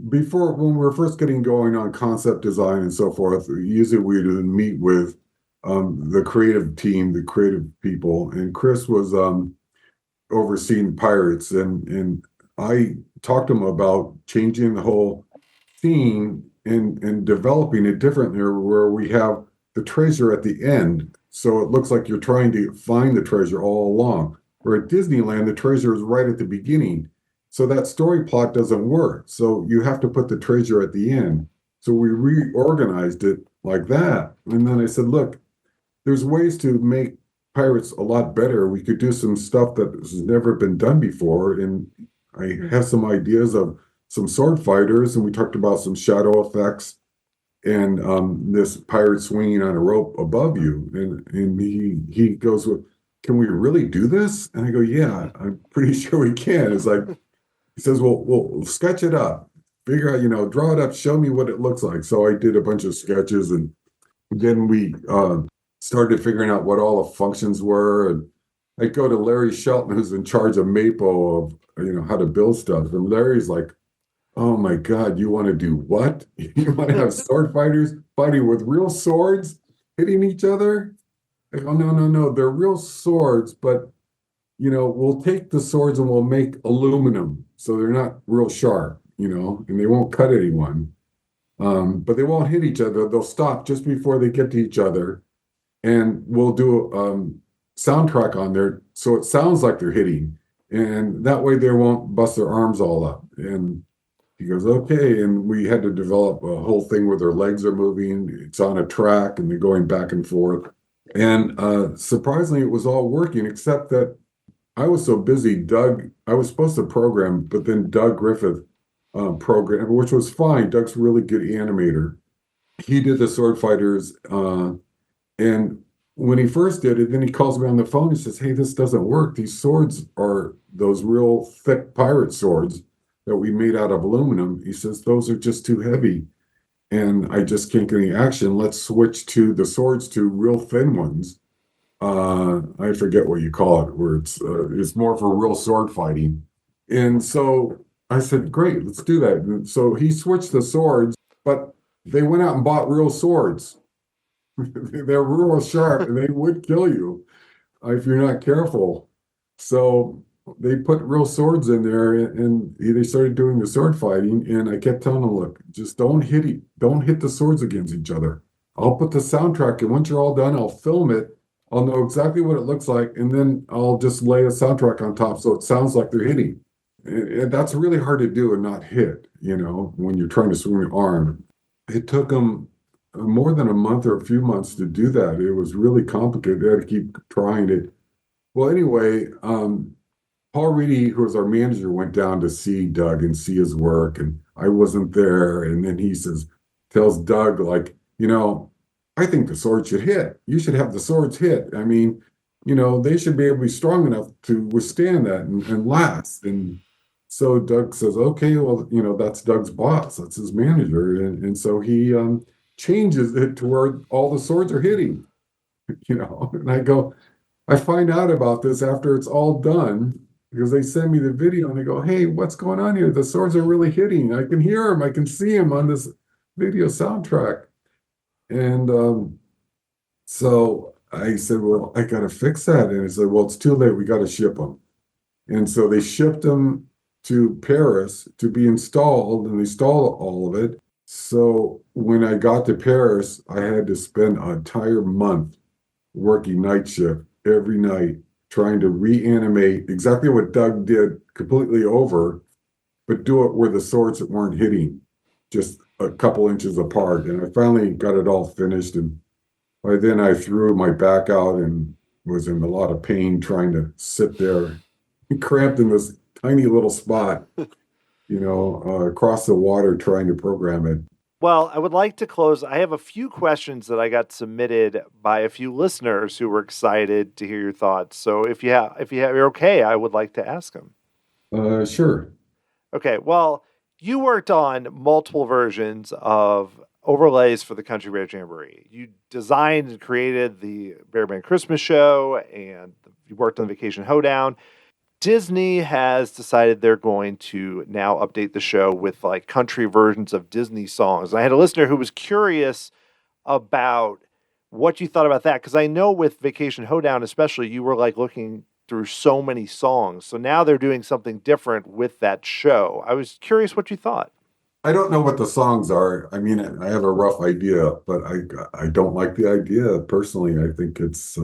before when we were first getting going on concept design and so forth, usually we would meet with the creative team, the creative people, and Chris was overseeing Pirates, and I talked to him about changing the whole scene and developing it differently, where we have the treasure at the end, so it looks like you're trying to find the treasure all along. Where at Disneyland, the treasure is right at the beginning, so that story plot doesn't work. So you have to put the treasure at the end. So we reorganized it like that, and then I said, look, there's ways to make pirates a lot better. We could do some stuff that has never been done before. And I have some ideas of some sword fighters, and we talked about some shadow effects and this pirate swinging on a rope above you. And he goes, well, can we really do this? And I go, yeah, I'm pretty sure we can. It's like, he says, well, we'll sketch it up, figure out, draw it up, show me what it looks like. So I did a bunch of sketches, and then we started figuring out what all the functions were. And I go to Larry Shelton, who's in charge of Mapo, of how to build stuff. And Larry's like, "Oh my God, you want to do what? You want to have sword fighters fighting with real swords, hitting each other?" I go, "No, no, no, they're real swords, but we'll take the swords and we'll make aluminum, so they're not real sharp, and they won't cut anyone. But they won't hit each other. They'll stop just before they get to each other, and we'll do a soundtrack on there so it sounds like they're hitting, and that way they won't bust their arms all up." And he goes, "Okay." And we had to develop a whole thing where their legs are moving. It's on a track, and they're going back and forth. And surprisingly, it was all working, except that I was so busy. I was supposed to program, but then Doug Griffith program, which was fine. Doug's a really good animator. He did the sword fighters, and when he first did it, then he calls me on the phone. He says, "Hey, this doesn't work. These swords are those real thick pirate swords that we made out of aluminum." He says, "Those are just too heavy, and I just can't get any action. Let's switch to the swords to real thin ones." I forget what you call it, where it's more for real sword fighting. And so I said, "Great, let's do that." And so he switched the swords, but they went out and bought real swords. They're real sharp, and they would kill you if you're not careful. So they put real swords in there, and they started doing the sword fighting. And I kept telling them, "Look, just don't hit the swords against each other. I'll put the soundtrack, and once you're all done, I'll film it. I'll know exactly what it looks like, and then I'll just lay a soundtrack on top so it sounds like they're hitting." And that's really hard to do and not hit, when you're trying to swing an arm. It took them more than a month or a few months to do that. It was really complicated. They had to keep trying it. Well, anyway, Paul Reedy, who was our manager, went down to see Doug and see his work, and I wasn't there. And then he tells Doug, like, "I think the sword should hit. You should have the swords hit. I mean, they should be able to be strong enough to withstand that and last." And so Doug says, "Okay, well, that's Doug's boss. That's his manager." And so he changes it to where all the swords are hitting, And I find out about this after it's all done, because they send me the video and they go, "Hey, what's going on here? The swords are really hitting. I can hear them. I can see them on this video soundtrack." And so I said, "Well, I got to fix that." And I said, "Well, it's too late. We got to ship them." And so they shipped them to Paris to be installed, and they installed all of it. So when I got to Paris, I had to spend an entire month working night shift every night, trying to reanimate exactly what Doug did completely over, but do it where the swords weren't hitting, just a couple inches apart. And I finally got it all finished. And by then I threw my back out and was in a lot of pain trying to sit there cramped in this tiny little spot, across the water trying to program it. Well, I would like to close. I have a few questions that I got submitted by a few listeners who were excited to hear your thoughts. So you're okay, I would like to ask them. Sure. Okay. Well, you worked on multiple versions of overlays for the Country Bear Jamboree. You designed and created the Bear Band Christmas Show, and you worked on the Vacation Hoedown. Disney has decided they're going to now update the show with like country versions of Disney songs. And I had a listener who was curious about what you thought about that, because I know with Vacation Hoedown especially, you were like looking through so many songs. So now they're doing something different with that show. I was curious what you thought. I don't know what the songs are. I mean, I have a rough idea, but I don't like the idea personally. I think it's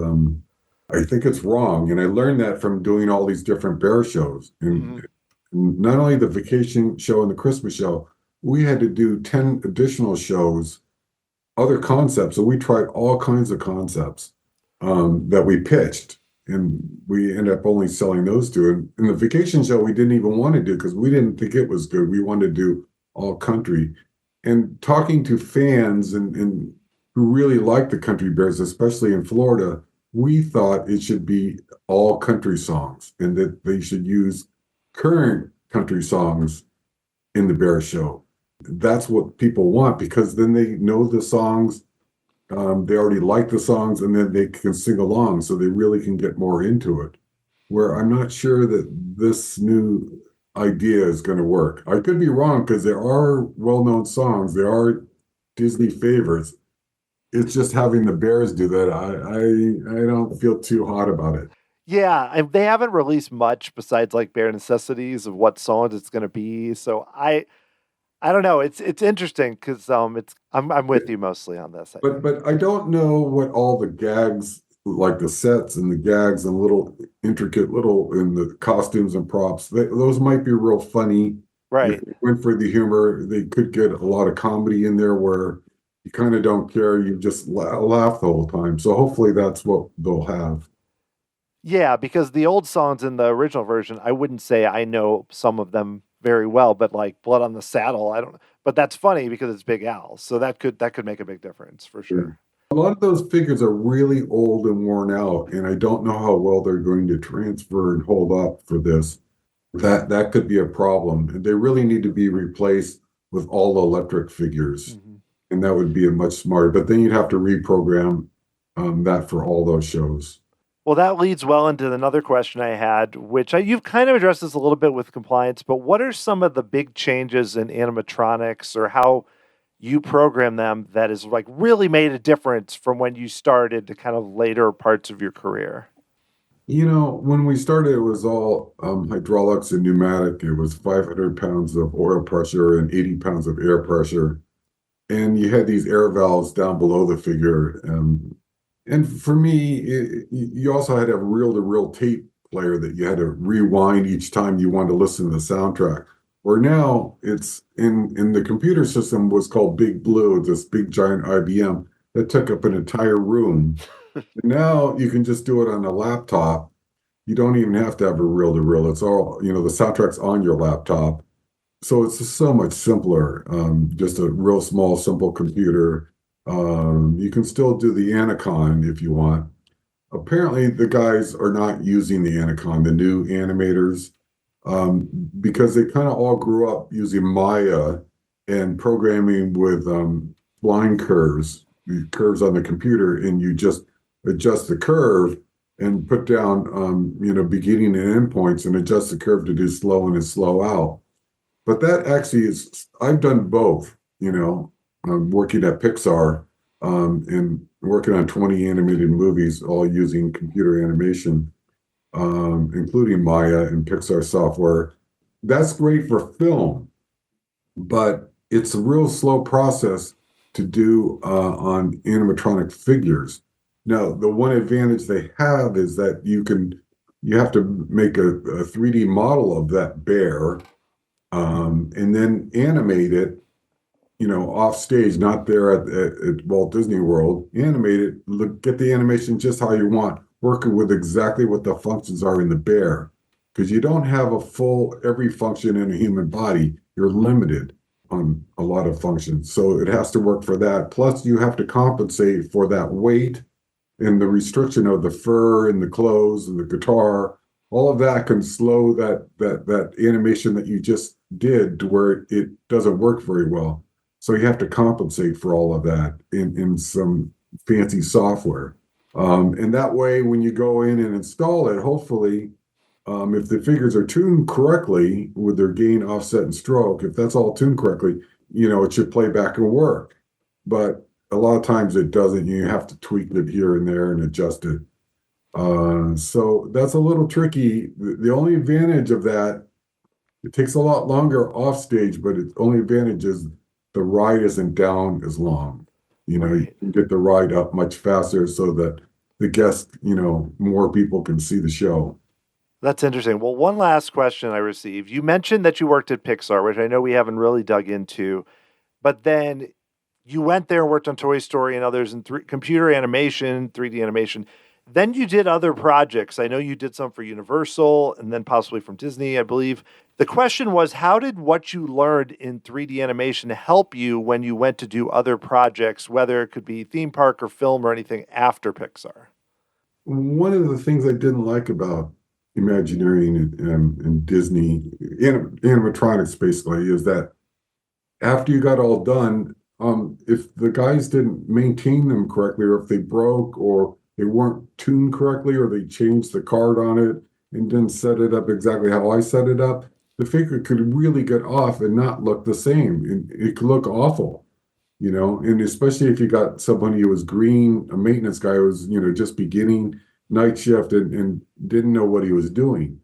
wrong, and I learned that from doing all these different bear shows. And not only the vacation show and the Christmas show, we had to do 10 additional shows, other concepts. So we tried all kinds of concepts that we pitched, and we ended up only selling those two. And in the vacation show, we didn't even want to do because we didn't think it was good. We wanted to do all country. And talking to fans and who really like the country bears, especially in Florida, we thought it should be all country songs and that they should use current country songs in the bear show. That's what people want, because then they know the songs, they already like the songs, and then they can sing along, so they really can get more into it. Where I'm not sure that this new idea is going to work. I could be wrong, because there are well-known songs, there are Disney favorites. It's just having the bears do that. I don't feel too hot about it. Yeah, and they haven't released much besides like Bare Necessities of what songs it's going to be. So I don't know. It's interesting because I'm with you mostly on this. But I don't know what all the gags, like the sets and the gags and little intricate little in the costumes and props, those might be real funny. Right. If they went for the humor, they could get a lot of comedy in there where you kind of don't care. You just laugh the whole time. So hopefully that's what they'll have. Yeah, because the old songs in the original version, I wouldn't say I know some of them very well, but like Blood on the Saddle, I don't know. But that's funny because it's Big Al. So that could make a big difference for sure. A lot of those figures are really old and worn out, and I don't know how well they're going to transfer and hold up for this. That could be a problem. They really need to be replaced with all electric figures. Mm-hmm. And that would be a much smarter, but then you'd have to reprogram that for all those shows. Well, that leads well into another question I had, which you've kind of addressed this a little bit with compliance, but what are some of the big changes in animatronics or how you program them that has like really made a difference from when you started to kind of later parts of your career? When we started, it was all hydraulics and pneumatic. It was 500 pounds of oil pressure and 80 pounds of air pressure. And you had these air valves down below the figure. And for me, you also had a reel-to-reel tape player that you had to rewind each time you wanted to listen to the soundtrack. Where now it's in the computer system was called Big Blue, this big giant IBM that took up an entire room. Now you can just do it on a laptop. You don't even have to have a reel-to-reel. It's all, the soundtrack's on your laptop. So it's just so much simpler, just a real small, simple computer. You can still do the Anacon if you want. Apparently, the guys are not using the Anacon, the new animators, because they kind of all grew up using Maya and programming with line curves on the computer, and you just adjust the curve and put down, beginning and end points and adjust the curve to do slow in and slow out. But that actually I've done both, I'm working at Pixar and working on 20 animated movies, all using computer animation, including Maya and Pixar software. That's great for film, but it's a real slow process to do on animatronic figures. Now, the one advantage they have is that you have to make a 3D model of that bear, and then animate it, off stage, not there at Walt Disney World. Animate it, get the animation just how you want, working with exactly what the functions are in the bear. because you don't have a full every function in a human body. You're limited on a lot of functions. So it has to work for that. Plus, you have to compensate for that weight and the restriction of the fur and the clothes and the guitar. All of that can slow that animation that you just did to where it doesn't work very well. So you have to compensate for all of that in some fancy software. And that way, when you go in and install it, hopefully, if the figures are tuned correctly with their gain, offset, and stroke, if that's all tuned correctly, it should play back and work. But a lot of times it doesn't. You have to tweak it here and there and adjust it. So that's a little tricky. The only advantage of that, it takes a lot longer off stage, but its only advantage is the ride isn't down as long. You can get the ride up much faster so that the guests, more people can see the show. That's interesting. Well, one last question I received. You mentioned that you worked at Pixar, which I know we haven't really dug into, but then you went there and worked on Toy Story and others in computer animation, 3D animation. Then you did other projects. I know you did some for Universal and then possibly from Disney, I believe. The question was, how did what you learned in 3D animation help you when you went to do other projects, whether it could be theme park or film or anything after Pixar? One of the things I didn't like about Imagineering and Disney animatronics basically is that after you got all done, if the guys didn't maintain them correctly, or if they broke, or they weren't tuned correctly, or they changed the card on it and didn't set it up exactly how I set it up, the figure could really get off and not look the same. And it could look awful, and especially if you got somebody who was green, a maintenance guy who was, just beginning night shift and didn't know what he was doing,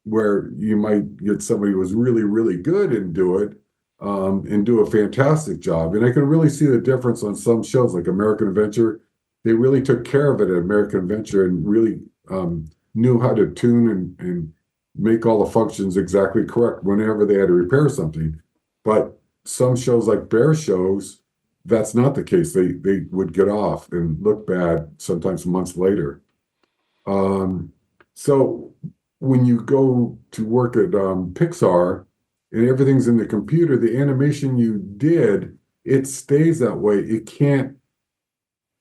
where you might get somebody who was really, really good and do it, and do a fantastic job. And I can really see the difference on some shows like American Adventure. They really took care of it at American Adventure and really knew how to tune and make all the functions exactly correct whenever they had to repair something. But some shows like bear shows, that's not the case. They would get off and look bad sometimes months later. So when you go to work at Pixar and everything's in the computer, the animation you did, it stays that way. It can't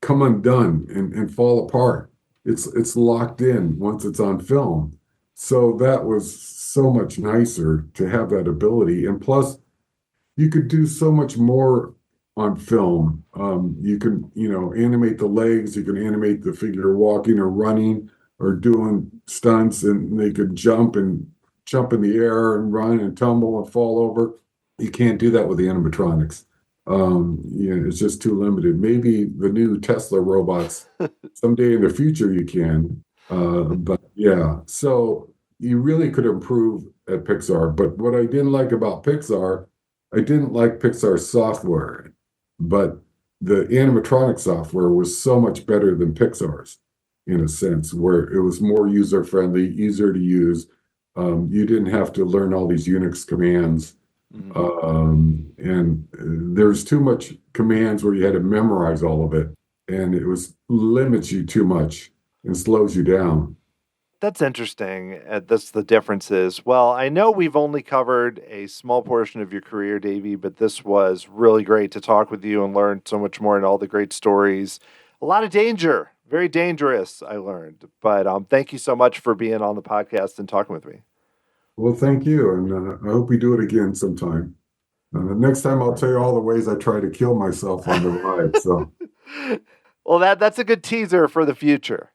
come undone and fall apart. It's locked in once it's on film. So that was so much nicer to have that ability. And plus, you could do so much more on film. You can, animate the legs, you can animate the figure walking or running or doing stunts, and they could jump in the air and run and tumble and fall over. You can't do that with the animatronics. It's just too limited. Maybe the new Tesla robots someday in the future you can. But yeah, so you really could improve at Pixar. But what I didn't like about Pixar, I didn't like Pixar's software, but the animatronic software was so much better than Pixar's in a sense, where it was more user-friendly, easier to use. You didn't have to learn all these Unix commands. And there's too much commands where you had to memorize all of it, and it limits you too much and slows you down. That's interesting. That's the differences. Well, I know we've only covered a small portion of your career, Davey, but this was really great to talk with you and learn so much more and all the great stories. A lot of danger, very dangerous, I learned. But thank you so much for being on the podcast and talking with me. Well, thank you, and I hope we do it again sometime. Next time, I'll tell you all the ways I try to kill myself on the ride. So, well, that's a good teaser for the future.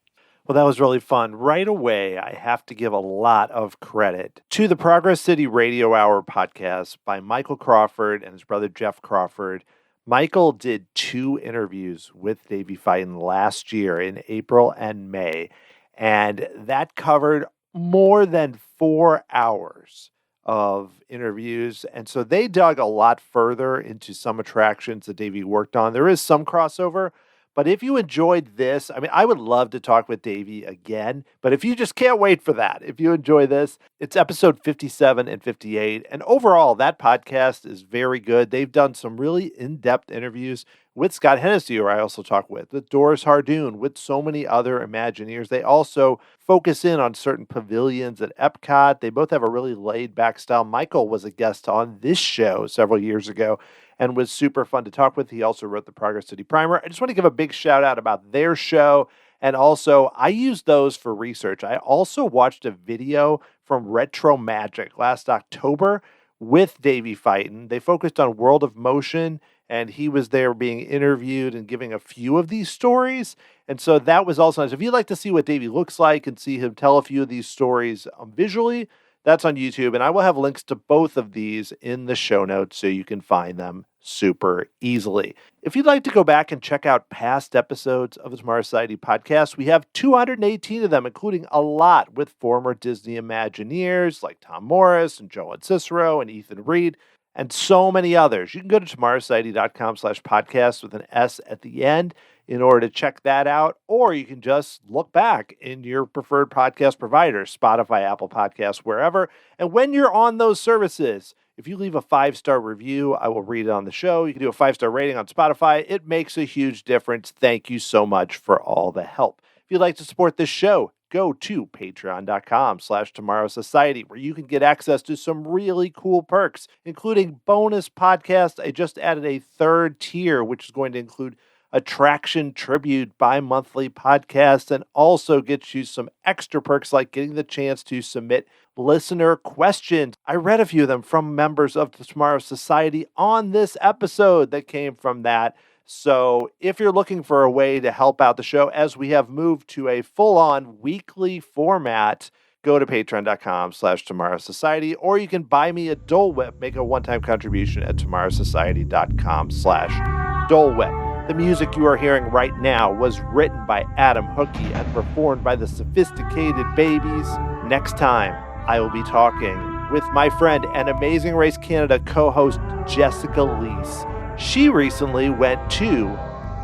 Well, that was really fun. Right away, I have to give a lot of credit to the Progress City Radio Hour podcast by Michael Crawford and his brother Jeff Crawford. Michael did 2 interviews with Davy Feiten last year in April and May, and that covered more than 4 hours of interviews. And so they dug a lot further into some attractions that Davy worked on. There is some crossover, But if you enjoyed this, I mean, I would love to talk with Davy again, but if you just can't wait for that, if you enjoy this, it's episode 57 and 58. And overall, that podcast is very good. They've done some really in-depth interviews with Scott Hennessy, who I also talk with Doris Hardoon, with so many other Imagineers. They also focus in on certain pavilions at Epcot. They both have a really laid-back style. Michael was a guest on this show several years ago and was super fun to talk with. He also wrote the Progress City Primer. I just want to give a big shout out about their show. And also, I use those for research. I also watched a video from Retro Magic last October with Davy Feiten. They focused on World of Motion, and he was there being interviewed and giving a few of these stories. And so that was also nice. If you'd like to see what Davy looks like and see him tell a few of these stories visually, that's on YouTube, and I will have links to both of these in the show notes so you can find them super easily. If you'd like to go back and check out past episodes of the Tomorrow Society podcast, we have 218 of them, including a lot with former Disney Imagineers like Tom Morris and Joe Lanzisero and Ethan Reed, and so many others. You can go to tomorrowsociety.com/podcast with an S at the end in order to check that out, or you can just look back in your preferred podcast provider, Spotify, Apple Podcasts, wherever. And when you're on those services, if you leave a 5-star review, I will read it on the show. You can do a 5-star rating on Spotify. It makes a huge difference. Thank you so much for all the help. If you'd like to support this show, go to patreon.com/Tomorrow Society, where you can get access to some really cool perks, including bonus podcasts. I just added a third tier, which is going to include Attraction Tribute bi-monthly podcast, and also gets you some extra perks like getting the chance to submit listener questions. I read a few of them from members of the Tomorrow Society on this episode that came from that. So if you're looking for a way to help out the show as we have moved to a full-on weekly format, go to patreon.com/Tomorrow Society, or you can buy me a Dole Whip. Make a one-time contribution at tomorrowsociety.com/Dole Whip. The music you are hearing right now was written by Adam Hookie and performed by the Sophisticated Babies. Next time, I will be talking with my friend and Amazing Race Canada co-host Jessica Leese. She recently went to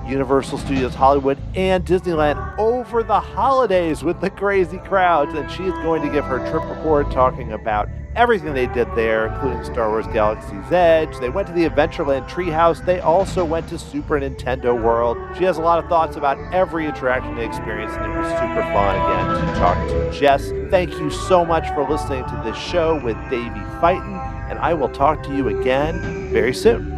Universal Studios Hollywood and Disneyland over the holidays with the crazy crowds, and she is going to give her trip report talking about everything they did there, including Star Wars Galaxy's Edge. They went to the Adventureland Treehouse. They also went to Super Nintendo World. She has a lot of thoughts about every attraction they experienced, and it was super fun again to talk to Jess. Thank you so much for listening to this show with Davy Feiten, and I will talk to you again very soon.